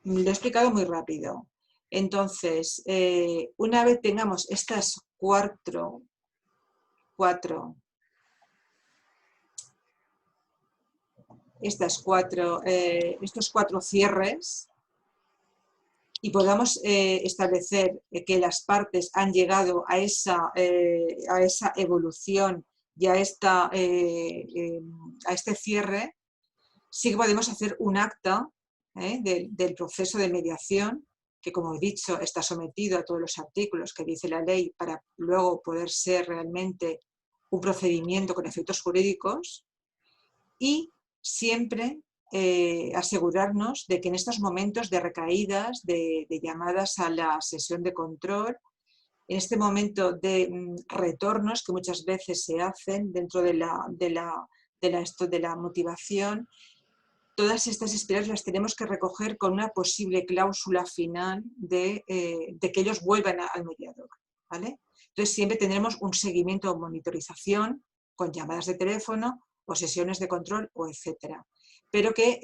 Lo he explicado muy rápido. Entonces, una vez tengamos estos cuatro cierres y podamos establecer que las partes han llegado a esa evolución y a este cierre, sí que podemos hacer un acta del proceso de mediación, que como he dicho está sometido a todos los artículos que dice la ley para luego poder ser realmente un procedimiento con efectos jurídicos, y siempre asegurarnos de que en estos momentos de recaídas, de llamadas a la sesión de control, en este momento de retornos que muchas veces se hacen dentro de la motivación, todas estas espirales las tenemos que recoger con una posible cláusula final de que ellos vuelvan al mediador, ¿vale? Entonces siempre tendremos un seguimiento o monitorización con llamadas de teléfono o sesiones de control o etcétera, pero que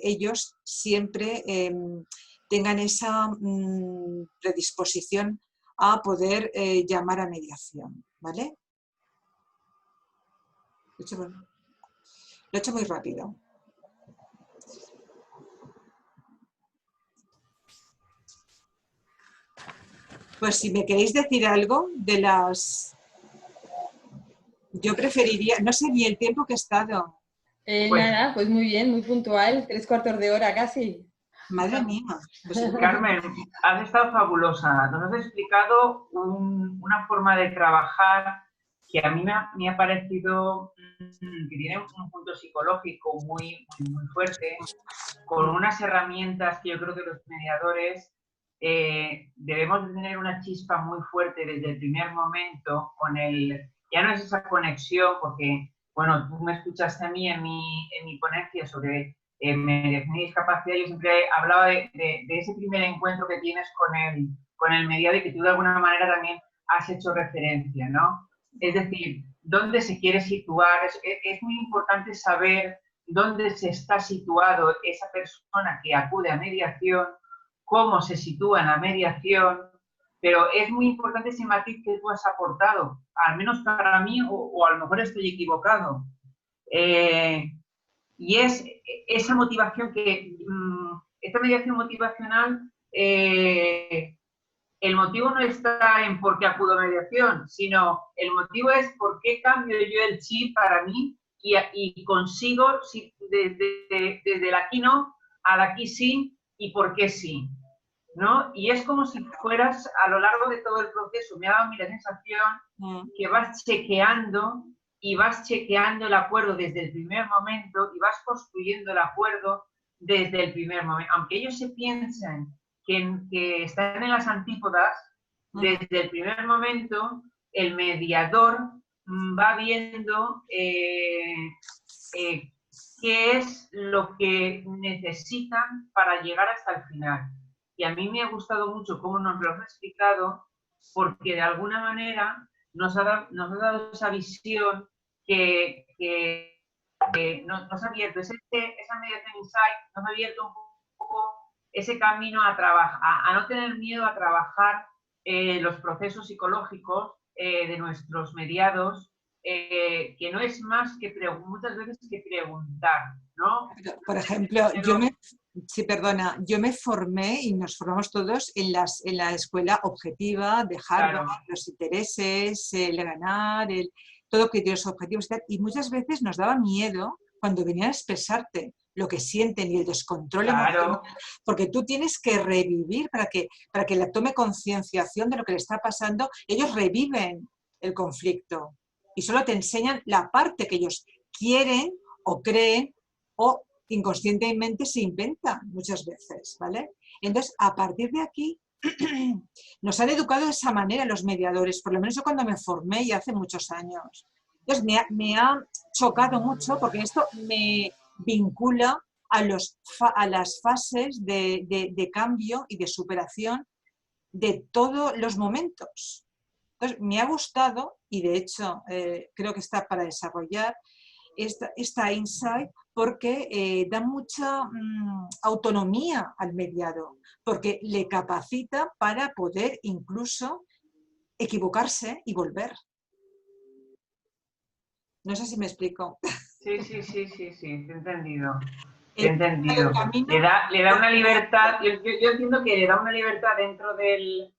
ellos siempre tengan esa predisposición a poder llamar a mediación, ¿vale? Lo he hecho muy rápido. Pues si me queréis decir algo de las... Yo preferiría, no sé ni el tiempo que he estado.
Nada, pues muy bien, muy puntual, 3/4 de hora casi.
Madre mía. Pues,
Carmen, has estado fabulosa. Nos has explicado una forma de trabajar que a mí me ha parecido que tiene un punto psicológico muy fuerte, con unas herramientas que yo creo que los mediadores debemos de tener una chispa muy fuerte desde el primer momento con ya no es esa conexión, porque, bueno, tú me escuchaste a mí en mi ponencia sobre mediación y discapacidad. Yo siempre hablaba de ese primer encuentro que tienes con el mediado y que tú de alguna manera también has hecho referencia, ¿no? Es decir, dónde se quiere situar. Es muy importante saber dónde se está situado esa persona que acude a mediación, cómo se sitúa en la mediación, pero es muy importante ese matiz que tú has aportado, al menos para mí, o a lo mejor estoy equivocado. Y es esa motivación esta mediación motivacional, el motivo no está en por qué acudo a mediación, sino el motivo es por qué cambio yo el chip para mí y consigo desde el aquí no al aquí sí y por qué sí, ¿no? Y es como si fueras a lo largo de todo el proceso, me ha dado a mí la sensación que vas chequeando el acuerdo desde el primer momento y vas construyendo el acuerdo desde el primer momento. Aunque ellos se piensen que están en las antípodas, desde el primer momento el mediador va viendo qué es lo que necesitan para llegar hasta el final. Y a mí me ha gustado mucho cómo nos lo has explicado, porque de alguna manera nos ha dado esa visión que nos ha abierto, esa mediación insight, nos ha abierto un poco ese camino a trabajar, a no tener miedo a trabajar los procesos psicológicos de nuestros mediados, que no es más que muchas veces que preguntar, ¿no?
Por ejemplo, yo me formé y nos formamos todos en la escuela objetiva de Harvard, claro. Los intereses, el ganar, todo criterios objetivos y tal, y muchas veces nos daba miedo cuando venían a expresarte lo que sienten y el descontrol emocional, porque tú tienes que revivir para que la tome concienciación de lo que le está pasando. Ellos reviven el conflicto y solo te enseñan la parte que ellos quieren o creen o inconscientemente se inventan muchas veces, ¿vale? Entonces, a partir de aquí, nos han educado de esa manera los mediadores, por lo menos yo cuando me formé y hace muchos años. Entonces, me ha chocado mucho porque esto me vincula a las fases de cambio y de superación de todos los momentos. Entonces, me ha gustado y de hecho creo que está para desarrollar esta insight porque da mucha autonomía al mediado, porque le capacita para poder incluso equivocarse y volver. No sé si me explico.
Sí, te he entendido. Te he entendido. Le da una libertad, yo entiendo que le da una libertad dentro del...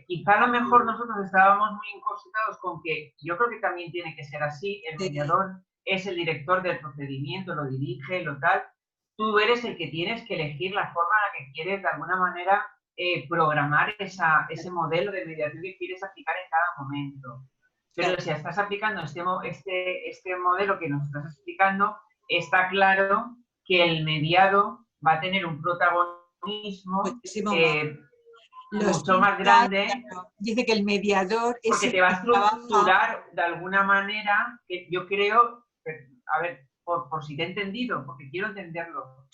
quizá a lo mejor nosotros estábamos muy incorsetados con que yo creo que también tiene que ser así, el mediador es el director del procedimiento, lo dirige, lo tal. Tú eres el que tienes que elegir la forma en la que quieres de alguna manera programar ese modelo de mediación que quieres aplicar en cada momento. Pero si estás aplicando este modelo que nos estás explicando, está claro que el mediado va a tener un protagonismo mucho más grande.
Claro. Dice que el mediador es
porque te va a estructurar de alguna manera, que yo creo, a ver, por si te he entendido, porque quiero entenderlo.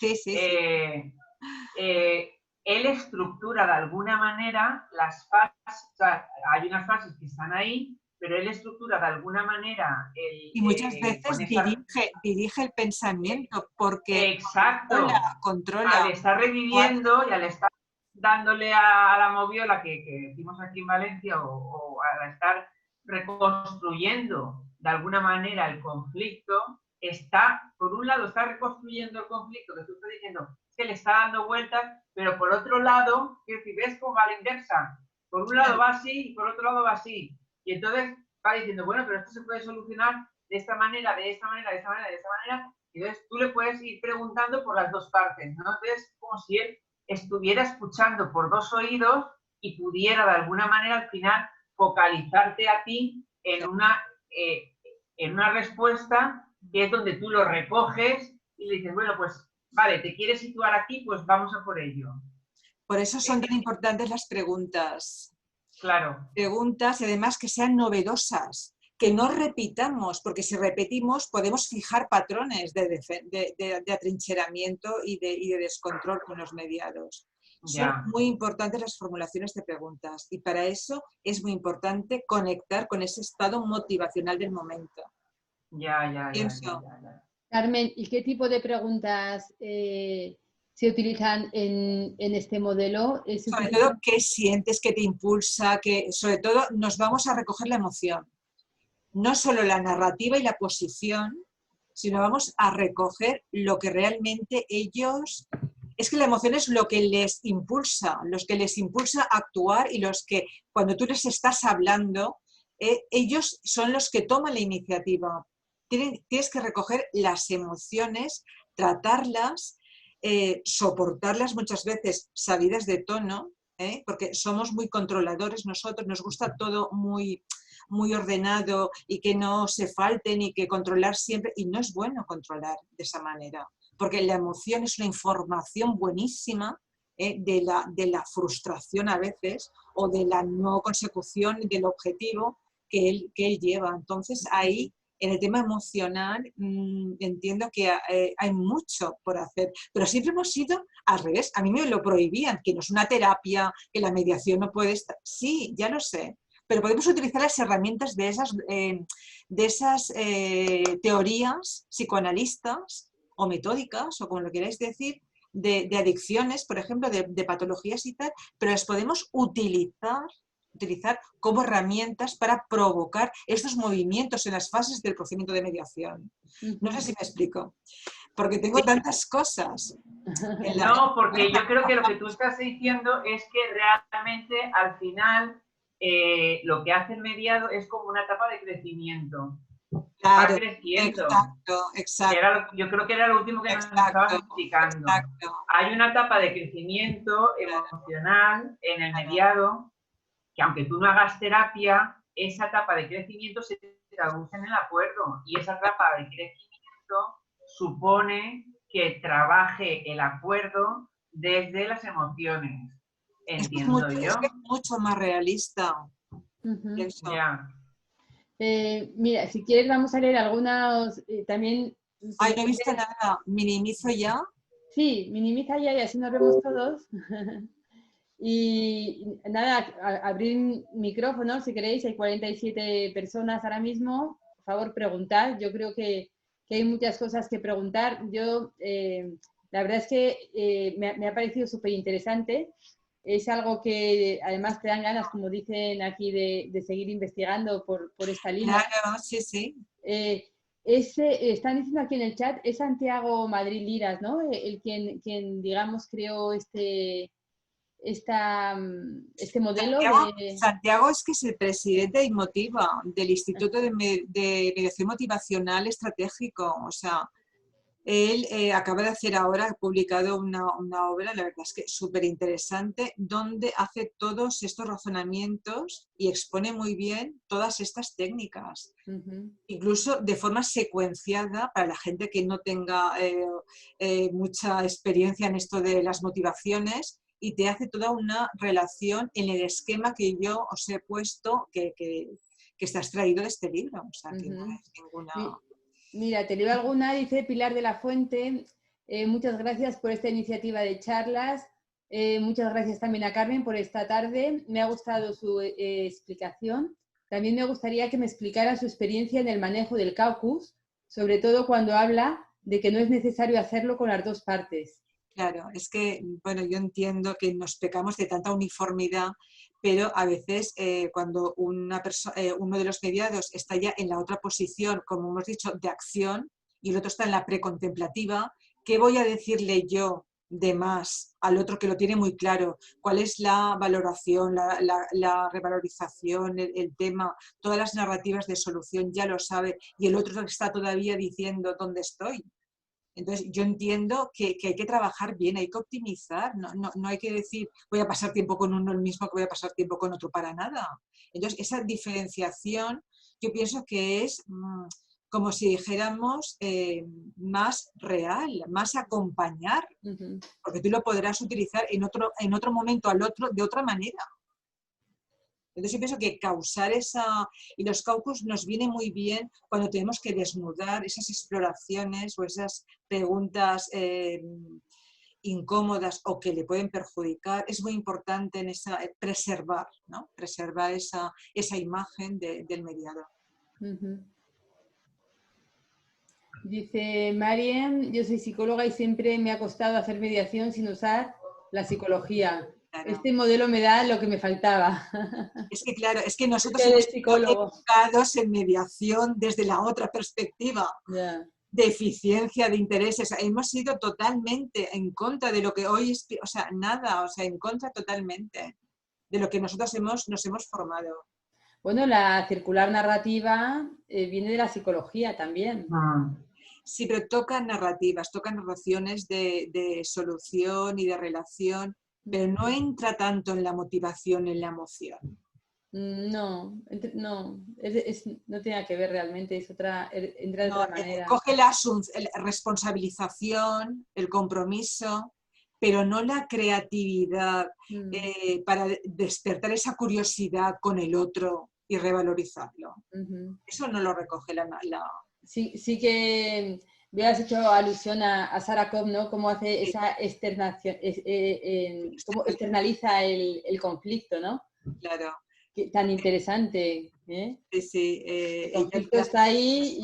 Él estructura de alguna manera las fases, o sea, hay unas fases que están ahí, pero él estructura de alguna manera
y muchas veces dirige el pensamiento porque
exacto,
controla.
Al estar reviviendo y al estar dándole a la moviola que decimos aquí en Valencia o al estar reconstruyendo de alguna manera el conflicto, por un lado está reconstruyendo el conflicto que tú estás diciendo, que le está dando vueltas, pero por otro lado, si ves cómo va a la inversa, por un lado va así y por otro lado va así. Y entonces va diciendo, bueno, pero esto se puede solucionar de esta manera, de esta manera, de esta manera, de esta manera. Y entonces tú le puedes ir preguntando por las dos partes, ¿no? Entonces, como si él estuviera escuchando por dos oídos y pudiera de alguna manera al final focalizarte a ti en una respuesta que es donde tú lo recoges y le dices, bueno, pues vale, te quieres situar aquí, pues vamos a por ello.
Por eso son tan importantes las preguntas.
Claro.
Preguntas y además que sean novedosas, que no repitamos, porque si repetimos podemos fijar patrones de atrincheramiento y de descontrol con los mediados. Son muy importantes las formulaciones de preguntas y para eso es muy importante conectar con ese estado motivacional del momento.
Ya.
Carmen, ¿y qué tipo de preguntas se utilizan en este modelo?
Sobre todo, ¿qué sientes, qué te impulsa? Sobre todo, nos vamos a recoger la emoción. No solo la narrativa y la posición, sino vamos a recoger lo que realmente ellos... Es que la emoción es lo que les impulsa, a actuar y los que, cuando tú les estás hablando, ellos son los que toman la iniciativa. Tienes que recoger las emociones, tratarlas, soportarlas muchas veces salidas de tono, porque somos muy controladores nosotros, nos gusta todo muy ordenado y que no se falten y que controlar siempre, y no es bueno controlar de esa manera, porque la emoción es una información buenísima de la frustración a veces o de la no consecución del objetivo, que él lleva. Entonces ahí, en el tema emocional, entiendo que hay mucho por hacer, pero siempre hemos sido al revés. A mí me lo prohibían, que no es una terapia, que la mediación no puede estar. Sí, ya lo sé, pero podemos utilizar las herramientas de esas teorías psicoanalistas o metódicas, o como lo queráis decir, de adicciones, por ejemplo, de patologías y tal, pero las podemos utilizar como herramientas para provocar estos movimientos en las fases del procedimiento de mediación. No sé si me explico, porque tengo tantas cosas.
No, porque yo creo que lo que tú estás diciendo es que realmente al final lo que hace el mediado es como una etapa de crecimiento.
Claro,
va creciendo.
Exacto.
Yo creo que era lo último que nos estabas explicando.
Exacto.
Hay una etapa de crecimiento emocional en el mediado, que aunque tú no hagas terapia, esa etapa de crecimiento se traduce en el acuerdo. Y esa etapa de crecimiento supone que trabaje el acuerdo desde las emociones. Entiendo yo.
Es mucho más realista.
Eso.
Ya.
Mira, si quieres vamos a leer algunas también.
Ay, no he visto nada. ¿Minimizo ya?
Sí, minimiza ya y así nos vemos todos. Y nada, abrir micrófono si queréis. Hay 47 personas ahora mismo. Por favor, preguntad. Yo creo que hay muchas cosas que preguntar. Yo, la verdad es que me ha parecido súper interesante. Es algo que además te dan ganas, como dicen aquí, de seguir investigando por esta línea.
Claro, sí, sí.
Están diciendo aquí en el chat, es Santiago Madrid Liras, ¿no? El quien digamos, creó este modelo.
Santiago es que es el presidente de Inmotiva, del Instituto de Mediación Motivacional Estratégico. O sea, él acaba de hacer ahora, ha publicado una obra, la verdad es que súper interesante, donde hace todos estos razonamientos y expone muy bien todas estas técnicas. Incluso de forma secuenciada para la gente que no tenga mucha experiencia en esto de las motivaciones, y te hace toda una relación en el esquema que yo os he puesto que está extraído de este libro. O sea, que no es ninguna...
Mira, te leo alguna, dice Pilar de la Fuente, muchas gracias por esta iniciativa de charlas, muchas gracias también a Carmen por esta tarde, me ha gustado su explicación, también me gustaría que me explicara su experiencia en el manejo del caucus, sobre todo cuando habla de que no es necesario hacerlo con las dos partes.
Claro, es que, bueno, yo entiendo que nos pecamos de tanta uniformidad, pero a veces cuando uno de los mediados está ya en la otra posición, como hemos dicho, de acción, y el otro está en la precontemplativa, ¿qué voy a decirle yo de más al otro que lo tiene muy claro? ¿Cuál es la valoración, la revalorización, el tema, todas las narrativas de solución ya lo sabe, y el otro está todavía diciendo dónde estoy? Entonces, yo entiendo que hay que trabajar bien, hay que optimizar, no hay que decir voy a pasar tiempo con uno el mismo que voy a pasar tiempo con otro, para nada. Entonces, esa diferenciación yo pienso que es como si dijéramos más real, más acompañar, porque tú lo podrás utilizar en otro momento al otro de otra manera. Entonces yo pienso que causar y los caucus nos viene muy bien cuando tenemos que desnudar esas exploraciones o esas preguntas incómodas o que le pueden perjudicar. Es muy importante en preservar, ¿no? Preservar esa imagen del mediador.
Dice Mariam, yo soy psicóloga y siempre me ha costado hacer mediación sin usar la psicología. Claro. Este modelo me da lo que me faltaba.
Es que claro, es que nosotros hemos sido educados en mediación desde la otra perspectiva, de eficiencia, de intereses. Hemos sido totalmente en contra de lo que hoy es, o sea, nada, o sea, en contra totalmente de lo que nosotros nos hemos formado.
Bueno, la circular narrativa viene de la psicología también.
Sí, pero tocan narrativas, tocan narraciones de solución y de relación, pero no entra tanto en la motivación, en la emoción.
No tiene que ver realmente, entra de otra manera.
Coge la responsabilización, el compromiso, pero no la creatividad para despertar esa curiosidad con el otro, y revalorizarlo.
Ujú.
Eso no lo recoge la...
Sí que has hecho alusión a Sarah Cobb, ¿no? Cómo hace
Sí.
esa cómo externaliza el conflicto, ¿no?
Claro,
Tan interesante, ¿eh?
sí, sí.
El conflicto está ahí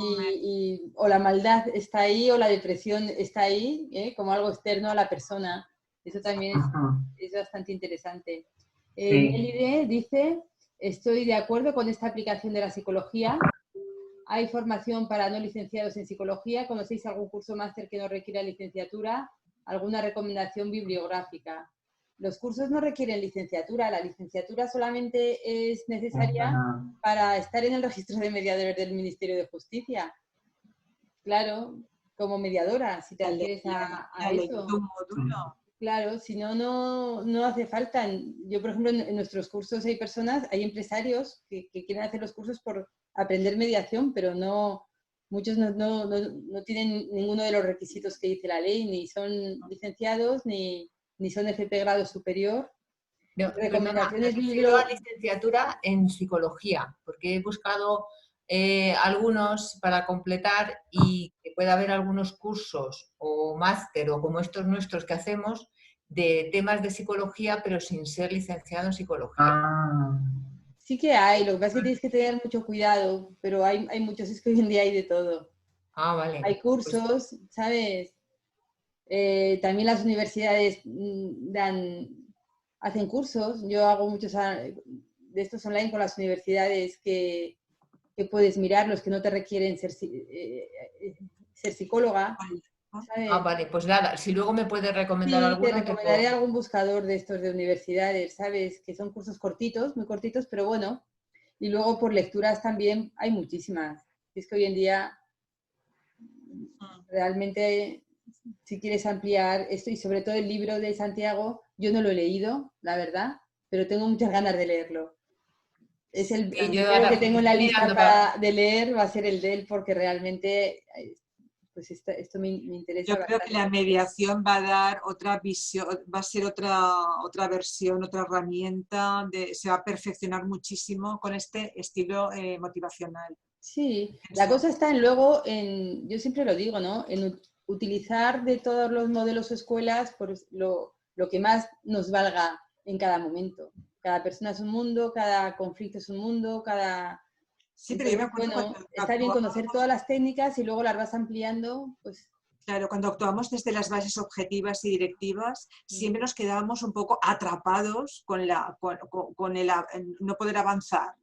o la maldad está ahí o la depresión está ahí, ¿eh? Como algo externo a la persona. Eso también es bastante interesante.
Sí.
Melide dice, estoy de acuerdo con esta aplicación de la psicología. Hay formación para no licenciados en psicología. ¿Conocéis algún curso máster que no requiera licenciatura? ¿Alguna recomendación bibliográfica? Los cursos no requieren licenciatura. La licenciatura solamente es necesaria para estar en el registro de mediadores del Ministerio de Justicia. Claro, como mediadora, si te refieres a eso.
Un módulo.
Claro, si no, no hace falta. Yo, por ejemplo, en nuestros cursos hay personas, hay empresarios que quieren hacer los cursos por aprender mediación, pero muchos no tienen ninguno de los requisitos que dice la ley, ni son licenciados, ni son FP grado superior.
No,
Recomendaciones
perdona, me refiero a licenciatura en psicología, porque he buscado algunos para completar y que pueda haber algunos cursos o máster o como estos nuestros que hacemos de temas de psicología, pero sin ser licenciado en psicología.
Sí que hay, lo que pasa es que tienes que tener mucho cuidado, pero hay muchos, es que hoy en día hay de todo.
Ah, vale.
Hay cursos, ¿sabes? También las universidades hacen cursos. Yo hago muchos de estos online con las universidades que puedes mirar, los que no te requieren ser psicóloga. ¿sabes?
Ah, vale, pues nada, si luego me puedes recomendar
Sí,
alguno.
te recomendaré algún buscador de estos de universidades, ¿sabes? Que son cursos cortitos, muy cortitos, pero bueno. Y luego por lecturas también hay muchísimas. Es que hoy en día realmente si quieres ampliar esto, y sobre todo el libro de Santiago, yo no lo he leído, la verdad, pero tengo muchas ganas de leerlo. Es el primero que tengo en la lista de leer, va a ser el de él, porque realmente pues esto me interesa
bastante. Yo creo que la mediación va a dar otra visión, va a ser otra versión, otra herramienta, se va a perfeccionar muchísimo con este estilo motivacional.
Sí, la cosa está yo siempre lo digo, ¿no? En utilizar de todos los modelos o escuelas pues, lo que más nos valga en cada momento. Cada persona es un mundo, cada conflicto es un mundo,
Sí, pero yo me acuerdo
bueno, está bien conocer todas las técnicas y luego las vas ampliando, pues...
Claro, cuando actuamos desde las bases objetivas y directivas, siempre nos quedábamos un poco atrapados con el no poder avanzar.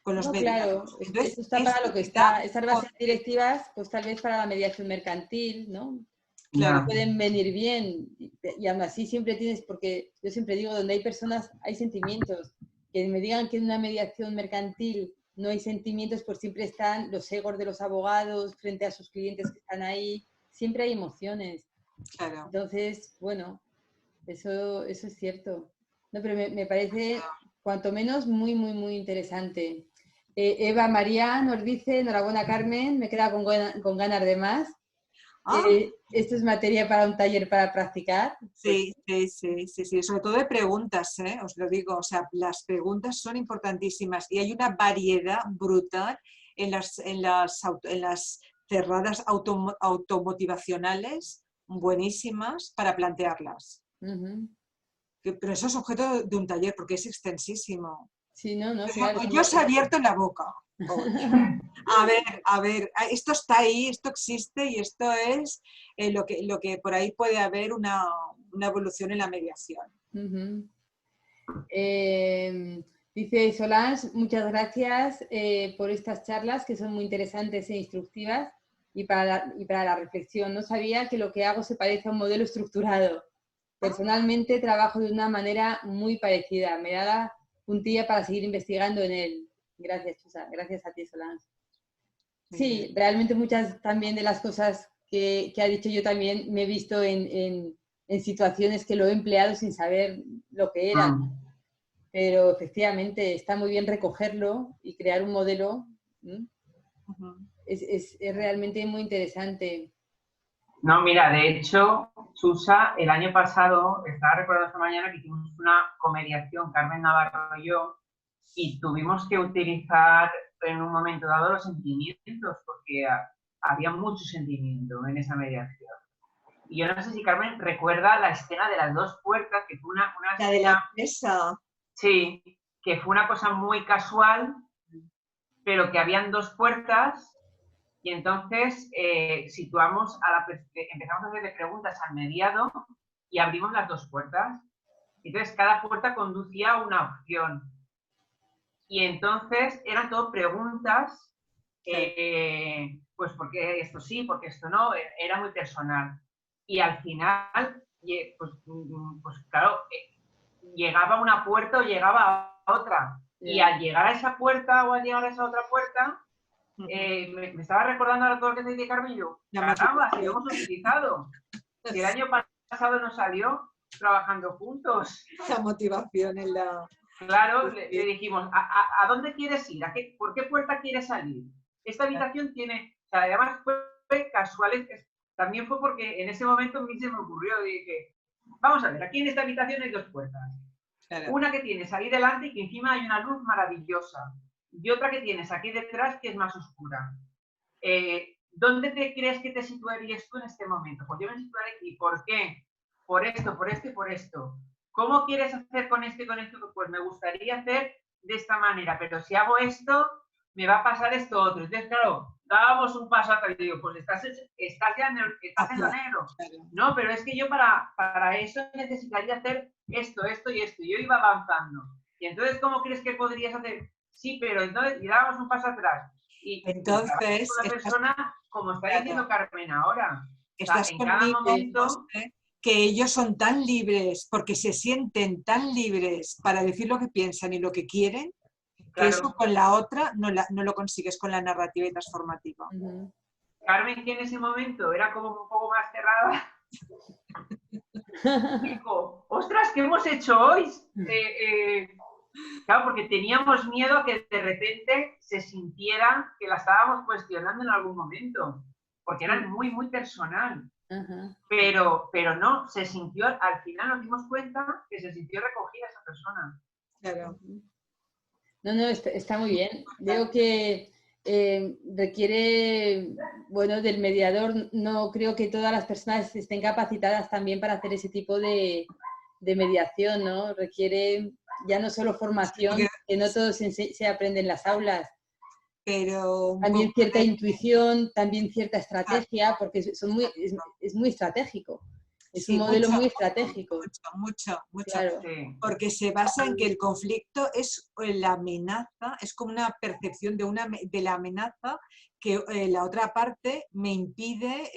Con los
claro,
entonces,
esto está para lo que está. Esas bases directivas, pues tal vez para la mediación mercantil, ¿no? Claro, pueden venir bien y aún así siempre tienes, porque yo siempre digo, donde hay personas, hay sentimientos. Que me digan que en una mediación mercantil no hay sentimientos, pues siempre están los egos de los abogados frente a sus clientes que están ahí, siempre hay emociones.
Claro.
Entonces, bueno, eso es cierto. No, pero me parece, cuanto menos, muy, muy, muy interesante. Eva María nos dice, enhorabuena Carmen, me queda con ganas de más. Esto es materia para un taller para practicar.
Sí, sobre todo de preguntas, os lo digo, o sea, las preguntas son importantísimas y hay una variedad brutal en las cerradas automotivacionales buenísimas para plantearlas. Pero eso es objeto de un taller porque es extensísimo.
Sí, claro.
Yo os he abierto la boca. A ver, esto está ahí, esto existe y esto es lo que por ahí puede haber una evolución en la mediación.
Dice Solange, muchas gracias por estas charlas que son muy interesantes e instructivas y para la reflexión. No sabía que lo que hago se parece a un modelo estructurado. Personalmente trabajo de una manera muy parecida. Me da la puntilla para seguir investigando en él. Gracias, Chusa. Gracias a ti, Solange. Sí, realmente muchas también de las cosas que ha dicho yo también me he visto en situaciones que lo he empleado sin saber lo que eran. Pero efectivamente está muy bien recogerlo y crear un modelo. Es realmente muy interesante.
No, mira, de hecho, Chusa, el año pasado, estaba recordando esta mañana que hicimos una comediación, Carmen Navarro y yo, y tuvimos que utilizar en un momento dado los sentimientos, porque había mucho sentimiento en esa mediación. Y yo no sé si Carmen recuerda la escena de las dos puertas, que fue una
La de la mesa.
Sí, que fue una cosa muy casual, pero que habían dos puertas y entonces empezamos a hacerle preguntas al mediado y abrimos las dos puertas. Entonces cada puerta conducía a una opción. Y entonces eran todo preguntas, pues porque esto sí, porque esto no, era muy personal. Y al final, pues claro, llegaba a una puerta o llegaba a otra. Y al llegar a esa puerta o al llegar a esa otra puerta, me estaba recordando ahora todo lo que te dice Carmen y yo, caramba, si lo hemos utilizado. Si el año pasado nos salió trabajando juntos.
La motivación en la...
Claro, le dijimos, ¿a dónde quieres ir? ¿Por qué puerta quieres salir? Esta habitación tiene, o sea, además fue casual, también fue porque en ese momento a mí se me ocurrió, dije, vamos a ver, aquí en esta habitación hay dos puertas. Claro. Una que tienes ahí delante y que encima hay una luz maravillosa. Y otra que tienes aquí detrás que es más oscura. ¿Dónde te crees que te situarías tú en este momento? Pues yo me situaré aquí. ¿Por qué? Por esto, por esto y por esto. ¿Cómo quieres hacer con esto y con esto? Pues me gustaría hacer de esta manera, pero si hago esto, me va a pasar esto otro. Entonces, claro, dábamos un paso atrás y digo, pues estás ya en lo negro. No, pero es que yo para eso necesitaría hacer esto, esto y esto. Y yo iba avanzando. Y entonces, ¿cómo crees que podrías hacer? Sí, pero entonces, y dábamos un paso atrás. Y
entonces,
la persona, como está diciendo Carmen ahora,
estás
en cada momento...
que ellos son tan libres, porque se sienten tan libres para decir lo que piensan y lo que quieren, que eso con la otra no lo consigues con la narrativa y transformativa.
Carmen, que en ese momento era como un poco más cerrada, dijo, ostras, ¿qué hemos hecho hoy? Claro, porque teníamos miedo a que de repente se sintiera que la estábamos cuestionando en algún momento, porque era muy, muy personal. Pero no, se sintió, al final nos dimos cuenta que se sintió recogida esa persona.
Claro.
No, está muy bien. Veo que requiere, bueno, del mediador. No creo que todas las personas estén capacitadas también para hacer ese tipo de mediación, ¿no? Requiere ya no solo formación, que no todo se aprende en las aulas,
pero
también cierta intuición, también cierta estrategia, porque es muy estratégico. Es un modelo muy estratégico.
Mucho.
Claro.
Porque se basa en que el conflicto es la amenaza, es como una percepción de la amenaza que la otra parte me impide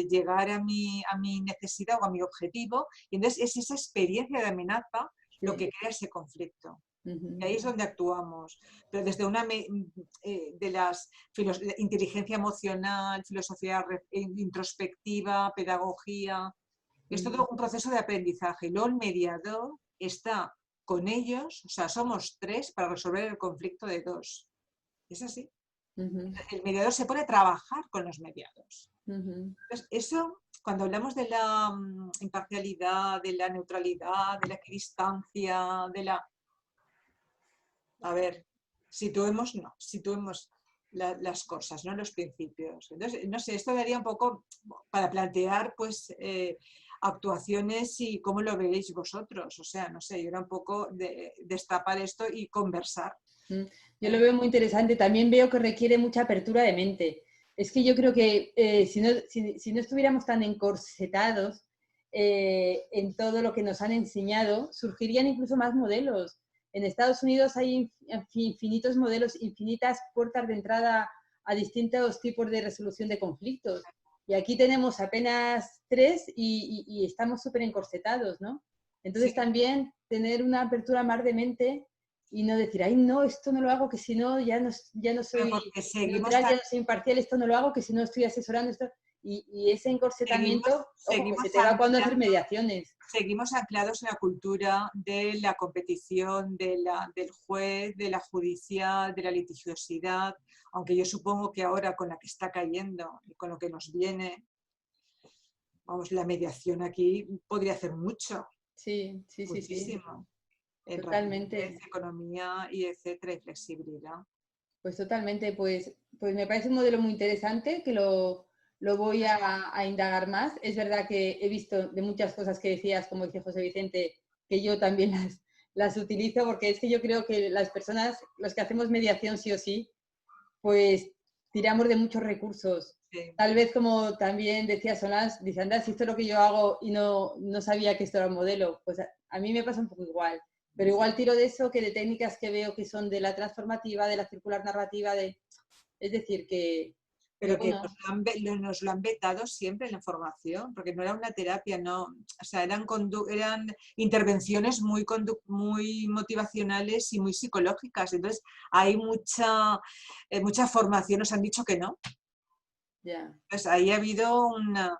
llegar a mi necesidad o a mi objetivo. Y entonces es esa experiencia de amenaza lo que crea ese conflicto. Y ahí es donde actuamos. Pero desde una de las inteligencia emocional, filosofía introspectiva, pedagogía, es todo un proceso de aprendizaje. Y luego el mediador está con ellos, o sea, somos tres para resolver el conflicto de dos. Es así. El mediador se pone a trabajar con los mediados. Entonces, eso, cuando hablamos de la imparcialidad, de la neutralidad, de la equidistancia, de la... A ver, situemos las cosas, ¿no? Los principios. Entonces, no sé, esto daría un poco para plantear, pues, actuaciones y cómo lo veréis vosotros. O sea, no sé, yo era un poco de destapar esto y conversar.
Yo lo veo muy interesante. También veo que requiere mucha apertura de mente. Es que yo creo que si no estuviéramos tan encorsetados en todo lo que nos han enseñado, surgirían incluso más modelos. En Estados Unidos hay infinitos modelos, infinitas puertas de entrada a distintos tipos de resolución de conflictos. Y aquí tenemos apenas 3 y estamos súper encorsetados, ¿no? Entonces también tener una apertura más de mente y no decir, ay, no, esto no lo hago, que si no ya no soy neutral, ya no soy imparcial, esto no lo hago, que si no estoy asesorando esto. Y ese encorsetamiento, se te va cuando hacer mediaciones.
Seguimos anclados en la cultura de la competición, del juez, de la judicial, de la litigiosidad, aunque yo supongo que ahora con la que está cayendo y con lo que nos viene, vamos, la mediación aquí podría hacer mucho.
Sí.
Muchísimo. en
Totalmente.
rapidez, economía y etcétera, y flexibilidad.
Pues totalmente, pues me parece un modelo muy interesante que lo voy a indagar más. Es verdad que he visto de muchas cosas que decías, como dice José Vicente, que yo también las utilizo, porque es que yo creo que las personas, los que hacemos mediación sí o sí, pues tiramos de muchos recursos.
Sí.
Tal vez como también decía Solans, dice, anda, si esto es lo que yo hago y no sabía que esto era un modelo, pues a mí me pasa un poco igual. Pero igual tiro de eso que de técnicas que veo que son de la transformativa, de la circular narrativa, es decir, que...
Pero que
bueno,
nos lo han vetado siempre en la formación, porque no era una terapia, no, o sea, eran intervenciones muy motivacionales y muy psicológicas. Entonces, hay mucha formación, nos han dicho que no.
ya.
Pues ahí ha habido nada,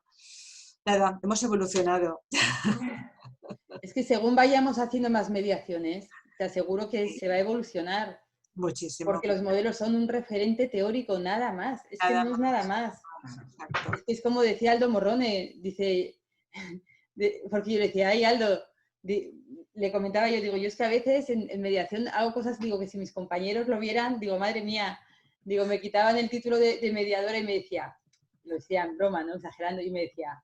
hemos evolucionado.
Es que según vayamos haciendo más mediaciones, te aseguro que se va a evolucionar.
Muchísimo.
Porque los modelos son un referente teórico, nada más. Es que no es nada más.
Exacto.
Es que es como decía Aldo Morrone, dice, porque yo le decía, ay Aldo, le comentaba yo, digo, yo es que a veces en mediación hago cosas, digo, que si mis compañeros lo vieran, digo, madre mía, digo, me quitaban el título de mediadora y me decía, lo decía en broma, ¿no? Exagerando, y me decía,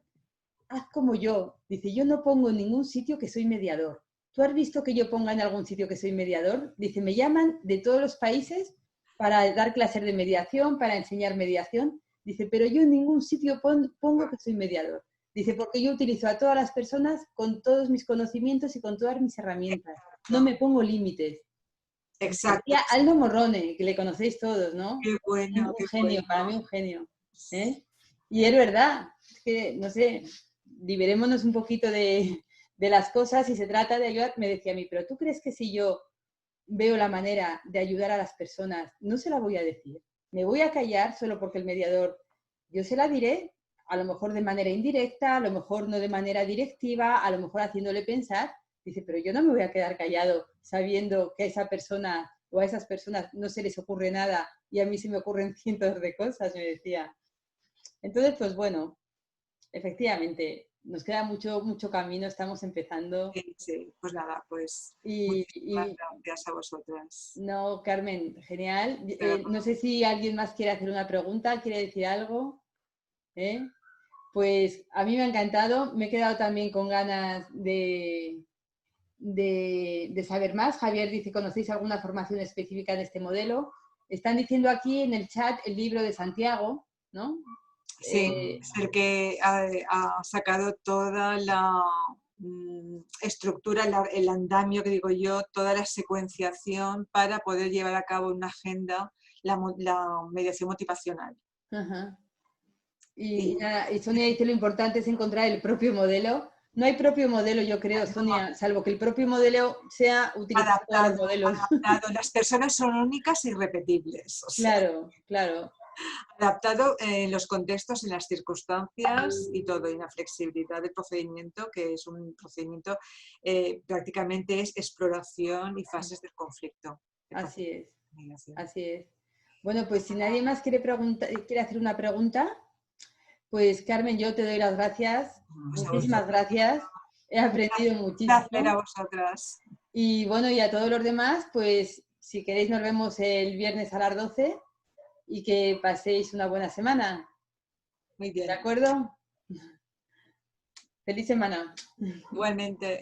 haz como yo. Dice, yo no pongo en ningún sitio que soy mediador. ¿Tú has visto que yo ponga en algún sitio que soy mediador? Dice, me llaman de todos los países para dar clases de mediación, para enseñar mediación. Dice, pero yo en ningún sitio pongo que soy mediador. Dice, porque yo utilizo a todas las personas con todos mis conocimientos y con todas mis herramientas. No me pongo límites.
Exacto.
Decía Aldo Morrone, que le conocéis todos, ¿no?
Qué bueno,
Un genio, para mí un genio. ¿Eh? Y es verdad, es que, no sé, liberémonos un poquito de las cosas y se trata de ayudar. Me decía a mí, pero ¿tú crees que si yo veo la manera de ayudar a las personas, no se la voy a decir? Me voy a callar solo porque el mediador, yo se la diré, a lo mejor de manera indirecta, a lo mejor no de manera directiva, a lo mejor haciéndole pensar. Dice, pero yo no me voy a quedar callado sabiendo que a esa persona o a esas personas no se les ocurre nada y a mí se me ocurren cientos de cosas, me decía. Entonces, pues bueno, efectivamente, nos queda mucho camino, estamos empezando.
Sí, pues nada, pues
Y
muchísimas gracias a vosotras.
no, Carmen, genial. No sé si alguien más quiere hacer una pregunta, quiere decir algo. Pues a mí me ha encantado, me he quedado también con ganas de saber más. Javier dice, ¿conocéis alguna formación específica de este modelo? Están diciendo aquí en el chat el libro de Santiago, ¿no?
Sí, es el que ha sacado toda la estructura, el andamio que digo yo, toda la secuenciación para poder llevar a cabo una agenda, la mediación motivacional.
Ajá. Y Sonia dice, lo importante es encontrar el propio modelo. No hay propio modelo, yo creo, Sonia, salvo que el propio modelo sea utilizado todos los modelos.
Adaptado. Las personas son únicas e irrepetibles. O sea,
claro, claro.
Adaptado en los contextos, en las circunstancias y todo, y la flexibilidad del procedimiento, que es un procedimiento prácticamente es exploración y fases del conflicto.
Así es, así es. Bueno, pues si nadie más quiere hacer una pregunta, pues Carmen, yo te doy las gracias. Muchísimas gracias. He aprendido muchísimo.
Gracias a vosotras.
Y bueno, y a todos los demás, pues si queréis nos vemos el viernes a las 12 y que paséis una buena semana.
Muy bien.
¿De acuerdo? Feliz semana.
Igualmente.